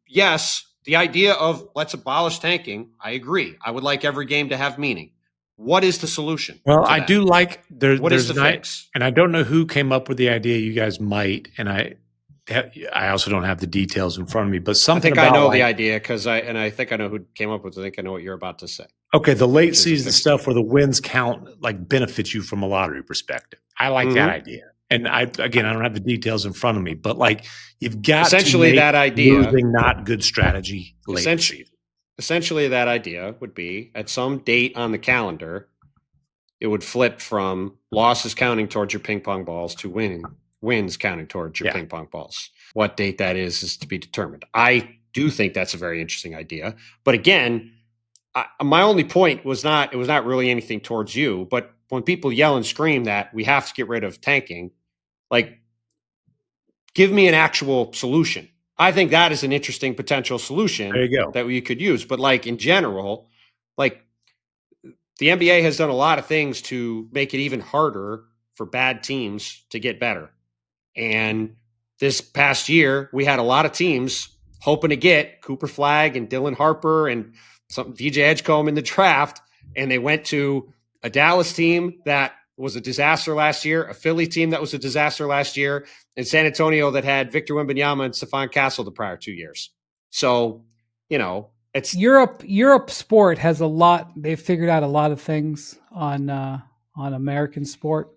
yes, the idea of let's abolish tanking, I agree. I would like every game to have meaning. What is the solution? Well, I do like what is the fix? And I don't know who came up with the idea. You guys might, and I also don't have the details in front of me. But something I know the idea because I think I know who came up with it. I think I know what you're about to say. Okay, the late season stuff where the wins count benefits you from a lottery perspective. I like that idea. And I don't have the details in front of me, but you've got essentially to make that idea losing not good strategy. Essentially, that idea would be at some date on the calendar, it would flip from losses counting towards your ping pong balls to wins counting towards your ping pong balls. What date that is to be determined. I do think that's a very interesting idea, but again, my only point was not really anything towards you, but when people yell and scream that we have to get rid of tanking, give me an actual solution. I think that is an interesting potential solution that we could use. But in general, the NBA has done a lot of things to make it even harder for bad teams to get better. And this past year, we had a lot of teams hoping to get Cooper Flagg and Dylan Harper and some VJ Edgecombe in the draft. And they went to a Dallas team that was a disaster last year, a Philly team that was a disaster last year, and San Antonio that had Victor Wembanyama and Stephon Castle the prior 2 years. So, it's Europe sport has a lot. They've figured out a lot of things on American sport.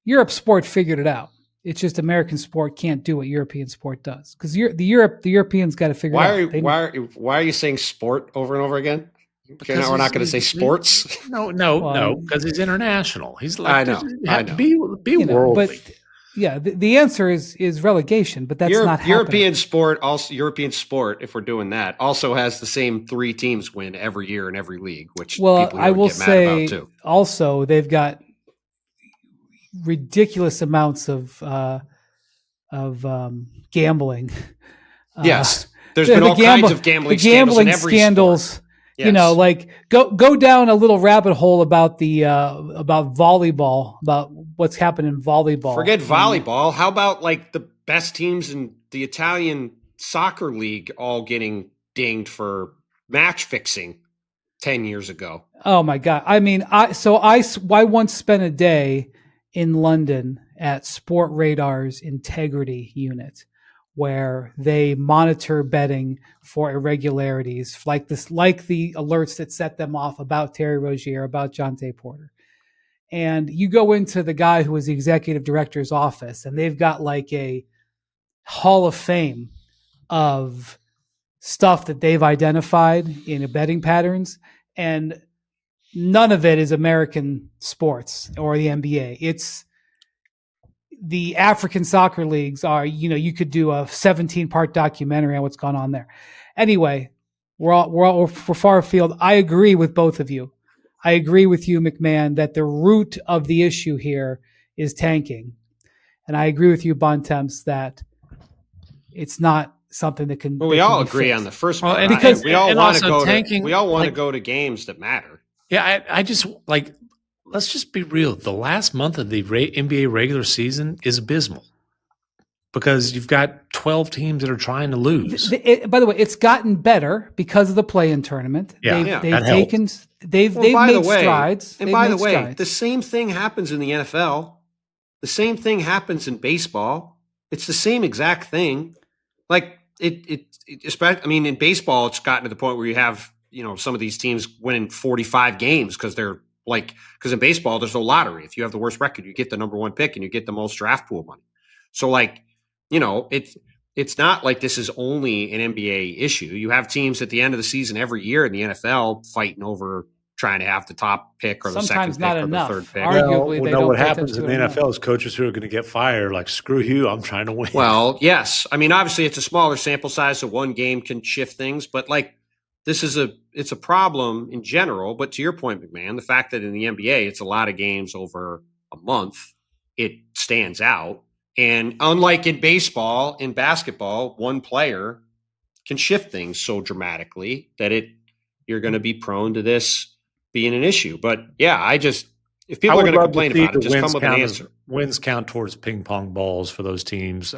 Europe sport figured it out. It's just American sport can't do what European sport does because the Europeans got to figure it out. Why are you saying sport over and over again? Because we're not going to say sports. No, because he's international. He's I know. Be worldly. But the answer is relegation, but that's not happening. European sport, if we're doing that, also has the same 3 teams win every year in every league, which people I will get mad say about too. Also they've got ridiculous amounts of gambling. Yes, there's been all kinds of gambling scandals. Sport. Yes. Go down a little rabbit hole about the about volleyball, about what's happened in volleyball. Forget volleyball. How about the best teams in the Italian soccer league all getting dinged for match fixing 10 years ago? Oh my God. I mean, I once spent a day in London at Sport Radar's integrity unit, where they monitor betting for irregularities, like the alerts that set them off about Terry Rozier, about Jonte Porter. And you go into the guy who was the executive director's office, and they've got a hall of fame of stuff that they've identified in betting patterns, and none of it is American sports or the NBA. It's the African soccer leagues are, you could do a 17-part documentary on what's gone on there. Anyway, we're far afield. I agree with both of you. I agree with you, MacMahon, that the root of the issue here is tanking. And I agree with you, Bontemps, that it's not something that can. Well, we that can all be agree fixed. on the first Well, part. and- Because- we all and want to also go tanking, to we all want to like- go to games that matter. Yeah, I just like, let's just be real. The last month of the NBA regular season is abysmal because you've got 12 teams that are trying to lose. By the way, it's gotten better because of the play-in tournament. Yeah, they've yeah, they've that helped. taken they've Well, they've by the made way- strides. And They've by made the way, strides. the same thing happens in the NFL. The same thing happens in baseball. It's the same exact thing. Like especially, I mean, in baseball, it's gotten to the point where you have, some of these teams winning 45 games because in baseball, there's no lottery. If you have the worst record, you get the number one pick and you get the most draft pool money. So it's not like this is only an NBA issue. You have teams at the end of the season every year in the NFL fighting over trying to have the top pick or the Sometimes second not pick or enough. the third pick. Arguably, they don't what pay happens attention in to the it NFL enough. is coaches who are going to get fired. Like, screw you, I'm trying to win. Well, yes. I mean, obviously it's a smaller sample size, so one game can shift things, but it's a problem in general. But to your point, MacMahon, the fact that in the NBA it's a lot of games over a month, it stands out. And unlike in baseball, in basketball, one player can shift things so dramatically that you're going to be prone to this being an issue. But yeah, if people are going to complain about it, just come with an answer. Wins count towards ping pong balls for those teams.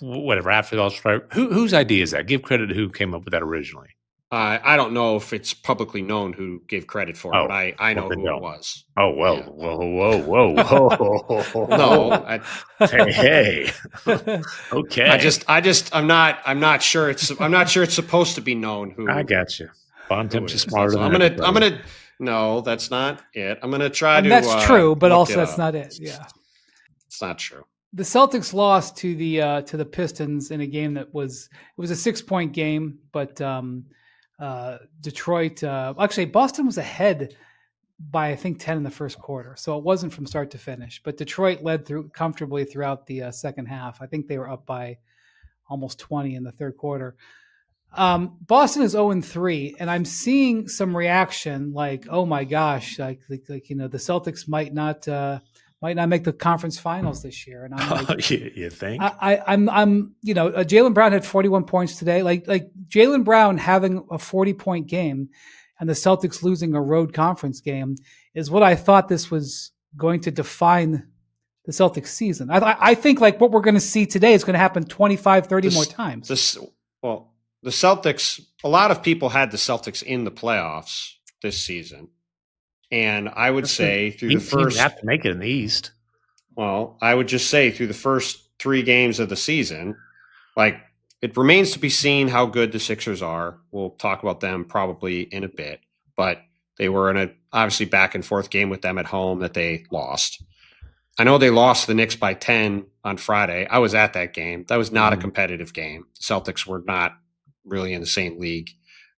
Whatever. After the All-Star, whose idea is that? Give credit to who came up with that originally. I don't know if it's publicly known who gave credit for it, but I know who it was. Oh, well, Yeah. whoa. No, Hey. Okay. I'm not sure it's supposed to be known who. I got you. Bontemps is That's smarter all. than everybody. No, that's not it. I'm gonna try And to. that's true, but look also it that's up. not it. Yeah. It's not true. The Celtics lost to the Pistons in a game that was a 6-point game, but Detroit actually Boston was ahead by I think 10 in the first quarter, so it wasn't from start to finish. But Detroit led comfortably throughout the second half. I think they were up by almost 20 in the third quarter. Boston is 0-3, and I'm seeing some reaction like, "Oh my gosh!" Like the Celtics might not make the conference finals this year. And I'm like, you think? I'm Jaylen Brown had 41 points today. Like Jaylen Brown having a 40-point game and the Celtics losing a road conference game is what I thought this was going to define the Celtics season. I think like what we're going to see today is going to happen 25, 30 more times. The Celtics, a lot of people had the Celtics in the playoffs this season. And I would say through the first, have to make it in the East. Well, I would just say through the first 3 games of the season, like it remains to be seen how good the Sixers are. We'll talk about them probably in a bit, but they were in a obviously back and forth game with them at home that they lost. I know they lost the Knicks by 10 on Friday. I was at that game. That was not a competitive game. The Celtics were not really in the same league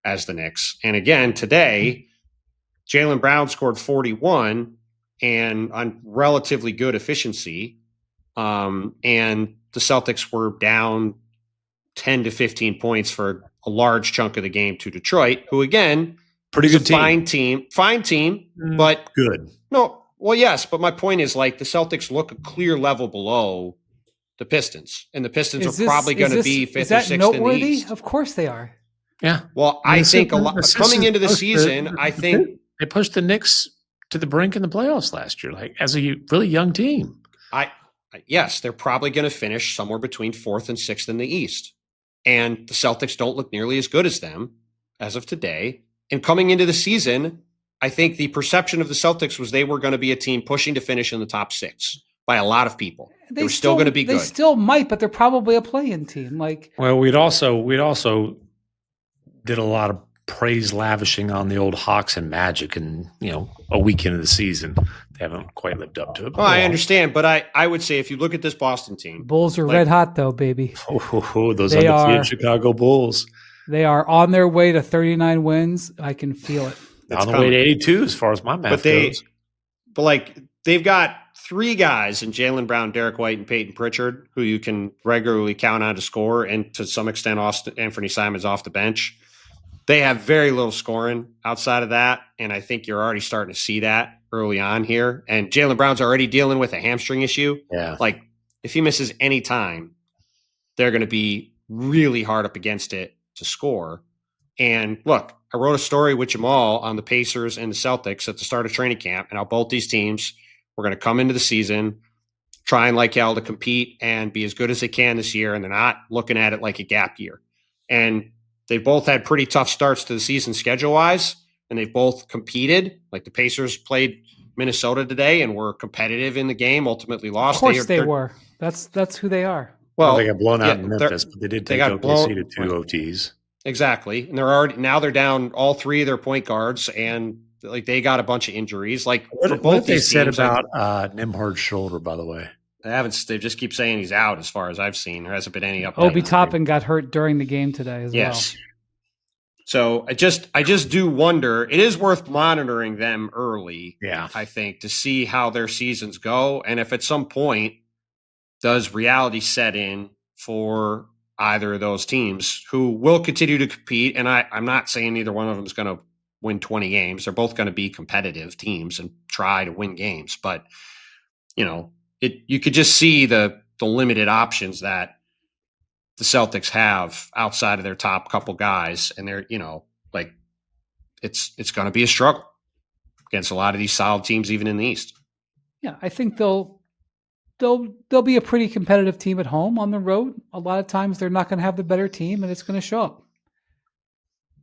as the Knicks. And again, today, Jaylen Brown scored 41 and on relatively good efficiency. And the Celtics were down 10 to 15 points for a large chunk of the game to Detroit, who again, pretty good team. Fine team, but good. No, well, yes, but my point is like the Celtics look a clear level below the Pistons, and the Pistons are probably going to be 5th or 6th in the East. Of course they are. Yeah. Well, I think a lot coming into the season. I think they pushed the Knicks to the brink in the playoffs last year, like as a really young team. Yes, they're probably going to finish somewhere between 4th and 6th in the East, and the Celtics don't look nearly as good as them as of today. And coming into the season, I think the perception of the Celtics was they were going to be a team pushing to finish in the top 6 by a lot of people. They were still going to be good. They still might, but they're probably a play-in team. Well, we'd also did a lot of praise lavishing on the old Hawks and Magic, and a week into the season, they haven't quite lived up to it. Well, I understand, but I would say if you look at this Boston team, Bulls are red hot though, baby. Those undefeated Chicago Bulls. They are on their way to 39 wins. I can feel it. On the way to 82, as far as my math goes. But they've got 3 guys in Jaylen Brown, Derek White, and Peyton Pritchard who you can regularly count on to score, and to some extent, Anthony Simons off the bench. They have very little scoring outside of that, and I think you're already starting to see that. early on here. And Jaylen Brown's already dealing with a hamstring issue. Yeah. Like, if he misses any time, they're going to be really hard up against it to score. And look, I wrote a story with Jamal on the Pacers and the Celtics at the start of training camp, and how both these teams were going to come into the season trying like hell to compete and be as good as they can this year, and they're not looking at it like a gap year. And they both had pretty tough starts to the season schedule-wise, and they've both competed. Like the Pacers played Minnesota today and were competitive in the game, ultimately lost. Of course they were. That's who they are. Well, they got blown out in Memphis, but they did take OKC to 2 OTs. Exactly. And they're down all three of their point guards, and like they got a bunch of injuries. Like what they said about Nembhard's shoulder, by the way. They just keep saying he's out as far as I've seen. There hasn't been any update. Obi Toppin got hurt during the game today as well. So I just do wonder. It is worth monitoring them early, I think, to see how their seasons go. And if at some point does reality set in for either of those teams who will continue to compete. And I'm not saying either one of them is going to win 20 games. They're both going to be competitive teams and try to win games. But, you could just see the limited options that the Celtics have outside of their top couple guys. And they're, it's going to be a struggle against a lot of these solid teams, even in the East. Yeah, I think they'll be a pretty competitive team at home. On the road, a lot of times they're not going to have the better team, and it's going to show up.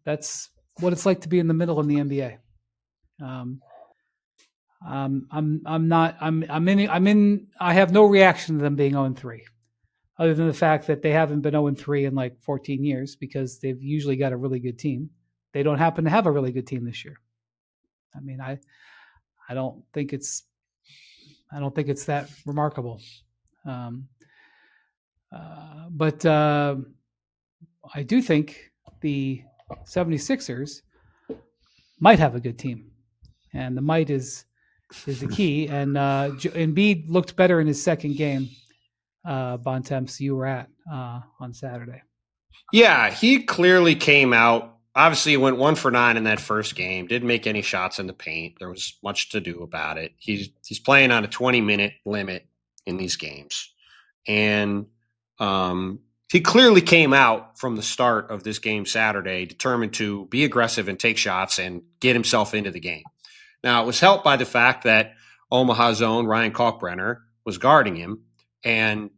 That's what it's like to be in the middle in the NBA. I have no reaction to them being 0-3, other than the fact that they haven't been 0-3 in like 14 years because they've usually got a really good team. They don't happen to have a really good team this year. I mean, I don't think it's that remarkable. But I do think the 76ers might have a good team, and the might is the key. And Embiid looked better in his second game. Bontemps, you were at on Saturday. Yeah, he clearly came out. Obviously, he went 1 for 9 in that first game. Didn't make any shots in the paint. There was much to do about it. He's playing on a 20-minute limit in these games, and he clearly came out from the start of this game Saturday determined to be aggressive and take shots and get himself into the game. Now, it was helped by the fact that Omaha's own Ryan Kalkbrenner was guarding him, and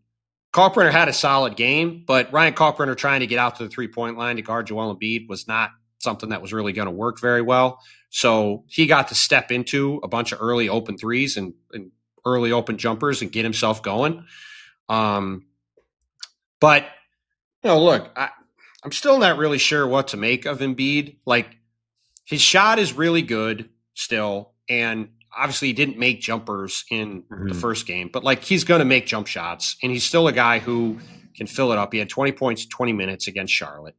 Kalkbrenner had a solid game, but Ryan Kalkbrenner trying to get out to the three-point line to guard Joel Embiid was not something that was really going to work very well. So he got to step into a bunch of early open threes and early open jumpers and get himself going. But, look, I'm still not really sure what to make of Embiid. Like, his shot is really good still, and obviously he didn't make jumpers in the first game, but like he's going to make jump shots, and he's still a guy who can fill it up. He had 20 points, 20 minutes against Charlotte.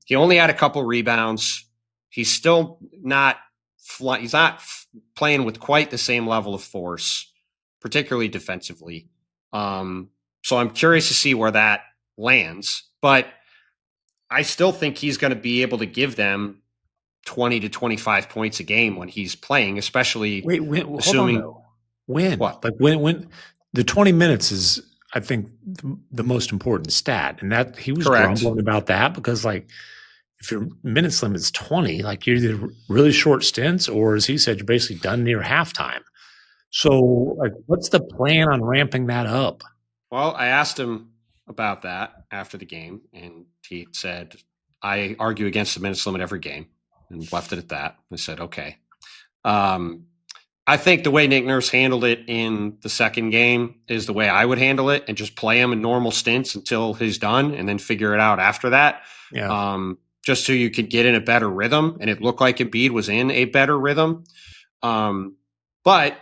He only had a couple rebounds. He's still not he's not playing with quite the same level of force, particularly defensively. So I'm curious to see where that lands, but I still think he's going to be able to give them 20 to 25 points a game when he's playing, especially assuming when the 20 minutes is, I think, the most important stat. And that he was grumbling about that because, like, if your minutes limit is 20, like you're either really short stints or, as he said, you're basically done near halftime. So, like, what's the plan on ramping that up? Well, I asked him about that after the game, and he said, I argue against the minutes limit every game. And left it at that. I said, okay. I think the way Nick Nurse handled it in the second game is the way I would handle it, and just play him in normal stints until he's done and then figure it out after that. Yeah. Just so you could get in a better rhythm. And it looked like Embiid was in a better rhythm. But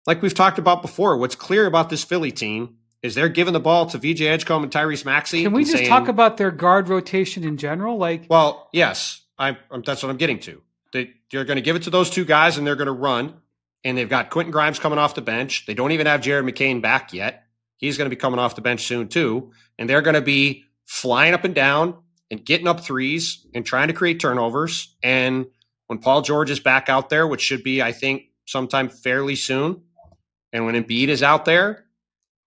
like we've talked about before, what's clear about this Philly team is they're giving the ball to VJ Edgecombe and Tyrese Maxey. Can we just talk about their guard rotation in general? Well, yes. That's what I'm getting to. They're going to give it to those two guys, and they're going to run. And they've got Quentin Grimes coming off the bench. They don't even have Jared McCain back yet. He's going to be coming off the bench soon too. And they're going to be flying up and down and getting up threes and trying to create turnovers. And when Paul George is back out there, which should be, I think, sometime fairly soon. And when Embiid is out there,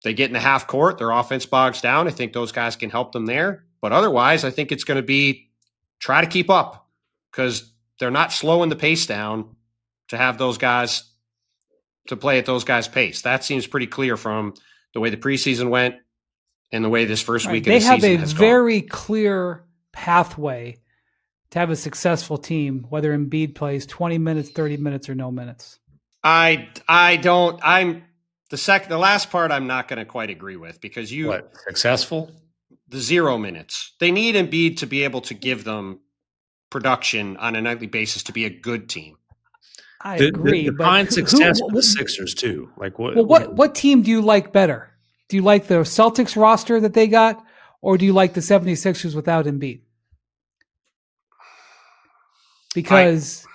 they get in the half court, their offense bogs down. I think those guys can help them there. But otherwise, I think it's going to be try to keep up because they're not slowing the pace down to have those guys to play at those guys' pace. That seems pretty clear from the way the preseason went and the way this first week of the season has gone. They have a very clear pathway to have a successful team, whether Embiid plays 20 minutes, 30 minutes, or no minutes. The last part I'm not going to quite agree with because successful? The 0 minutes. They need Embiid to be able to give them production on a nightly basis to be a good team. I agree. Define success for the Sixers too. Like what team do you like better? Do you like the Celtics roster that they got, or do you like the 76ers without Embiid? Because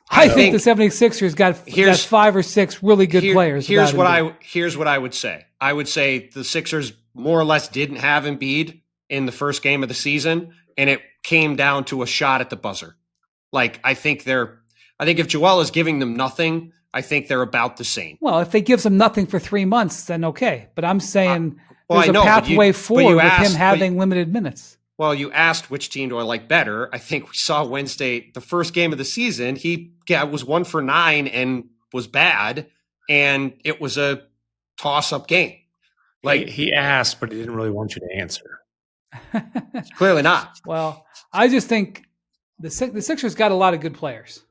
I think the 76ers got 5 or 6 really good players. Here's what I would say. I would say the Sixers more or less didn't have Embiid in the first game of the season, and it came down to a shot at the buzzer. Like I think if Joel is giving them nothing, I think they're about the same. Well, if they gives them nothing for 3 months, then okay. But I'm saying there's a pathway forward with him having limited minutes. Well, you asked which team do I like better. I think we saw Wednesday, the first game of the season, he was 1 for 9 and was bad, and it was a toss-up game. Like he asked, but he didn't really want you to answer. Clearly not. Well, I just think the Sixers got a lot of good players.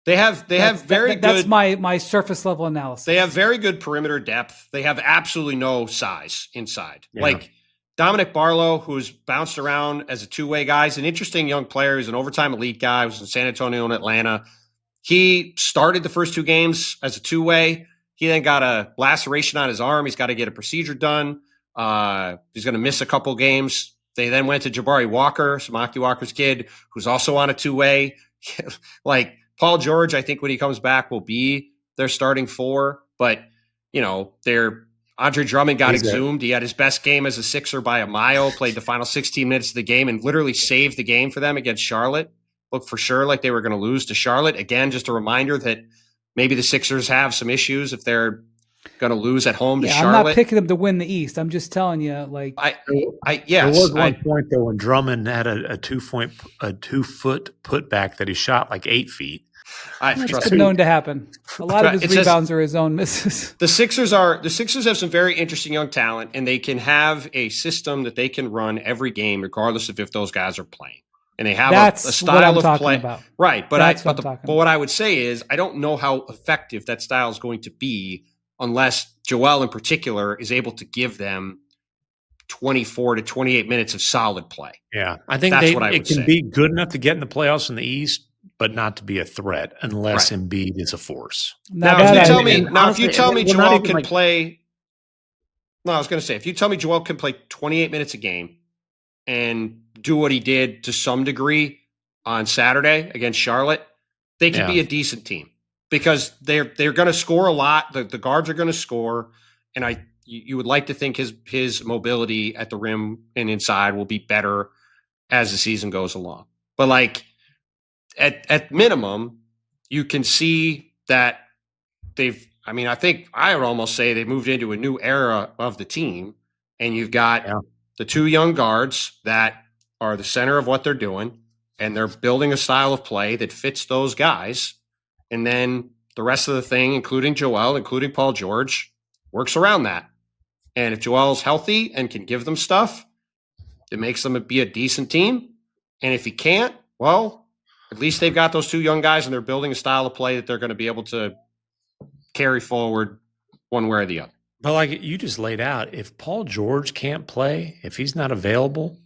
That's my surface level analysis. They have very good perimeter depth. They have absolutely no size inside. Yeah. Like Dominic Barlow, who's bounced around as a two-way guy, is an interesting young player. He's an overtime elite guy. He was in San Antonio and Atlanta. He started the first 2 games as a two-way. He then got a laceration on his arm. He's got to get a procedure done. He's going to miss a couple games. They then went to Jabari Walker, Samaki Walker's kid, who's also on a two-way. Like Paul George, I think when he comes back will be their starting 4. But, Andre Drummond got exhumed. He had his best game as a Sixer by a mile, played the final 16 minutes of the game and literally saved the game for them against Charlotte. Looked for sure like they were going to lose to Charlotte. Again, just a reminder that maybe the Sixers have some issues if they're going to lose at home to Charlotte. I'm not picking them to win the East. I'm just telling you, like there was one point though when Drummond had a 2-foot putback that he shot like 8 feet. It's been known to happen. A lot of his rebounds are his own misses. The Sixers have some very interesting young talent, and they can have a system that they can run every game, regardless of if those guys are playing. And they have a style of play. About. Right. But what I would say is I don't know how effective that style is going to be unless Joel in particular is able to give them 24 to 28 minutes of solid play. Yeah. I think it can be good enough to get in the playoffs in the East, but not to be a threat unless Embiid is a force. If you tell me Joel can play – no, I was going to say, if you tell me Joel can play 28 minutes a game and do what he did to some degree on Saturday against Charlotte, they can be a decent team because they're going to score a lot. The guards are going to score, and you would like to think his mobility at the rim and inside will be better as the season goes along. But like at minimum, you can see that I think I would almost say they moved into a new era of the team, and you've got the 2 young guards that are the center of what they're doing, and they're building a style of play that fits those guys. And then the rest of the thing, including Joel, including Paul George, works around that. And if Joel's healthy and can give them stuff, it makes them be a decent team. And if he can't, well, at least they've got those 2 young guys and they're building a style of play that they're going to be able to carry forward one way or the other. But like you just laid out, if Paul George can't play, if he's not available,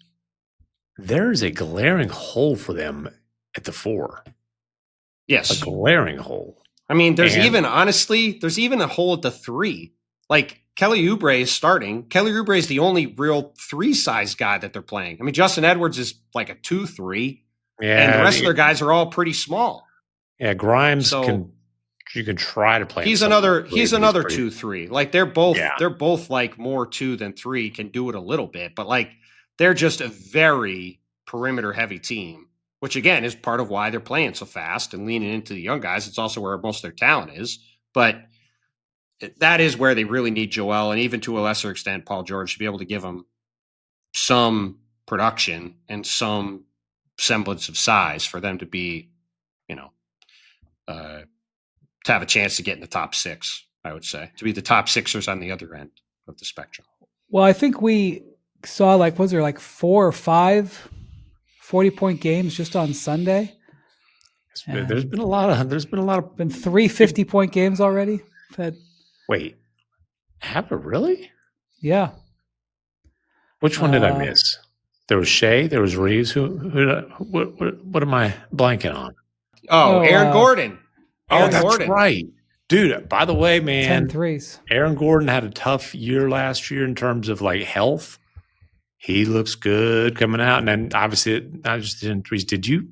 there's a glaring hole for them at the 4. Yes. A glaring hole. I mean, there's even a hole at the 3. Like Kelly Oubre is starting. Kelly Oubre is the only real 3-size guy that they're playing. I mean, Justin Edwards is like a 2-3. Yeah. And the rest of their guys are all pretty small. Yeah, Grimes you can try to play. He's another 2-3. Like they're both like more 2 than 3, can do it a little bit, but like they're just a very perimeter heavy team. which again is part of why they're playing so fast and leaning into the young guys. It's also where most of their talent is. But that is where they really need Joel, and even to a lesser extent, Paul George, to be able to give them some production and some semblance of size for them to be, to have a chance to get in the top 6, I would say, to be the top Sixers on the other end of the spectrum. Well, I think we saw was there 4 or 5 40-point games just on Sunday? There's been a lot of been 3 50-point games already. Wait, have it really? Yeah. Which one did I miss? There was Shea. There was Reaves. What am I blanking on? Aaron Gordon. That's right. Dude, by the way, man, 10 threes. Aaron Gordon had a tough year last year in terms of health. He looks good coming out. And then obviously not just in threes. Did you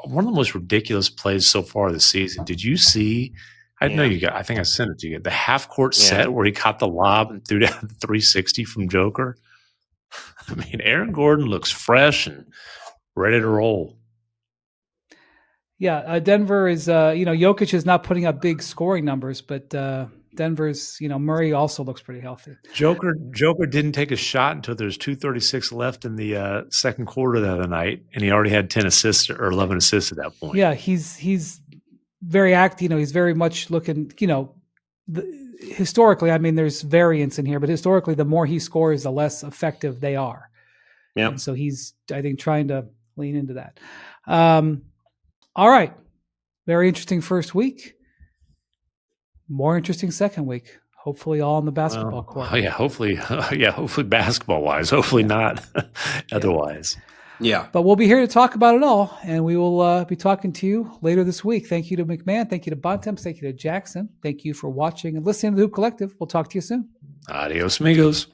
one of the most ridiculous plays so far this season? Did you see? I know you got, I think I sent it to you. The half court set where he caught the lob and threw down 360 from Joker. I mean, Aaron Gordon looks fresh and ready to roll. Yeah, Denver is, Jokic is not putting up big scoring numbers, but Denver's, Murray also looks pretty healthy. Joker didn't take a shot until there's 2:36 left in the second quarter the other night, and he already had 10 assists or 11 assists at that point. Yeah, he's very active. He's very much looking, historically, I mean, there's variance in here, but historically, the more he scores, the less effective they are. Yeah. So he's, I think, trying to lean into that. All right. Very interesting first week. More interesting second week. Hopefully all on the basketball court. Hopefully basketball wise. Hopefully not otherwise. Yeah. But we'll be here to talk about it all, and we will be talking to you later this week. Thank you to MacMahon. Thank you to Bontemps. Thank you to Jackson. Thank you for watching and listening to the Hoop Collective. We'll talk to you soon. Adios, amigos.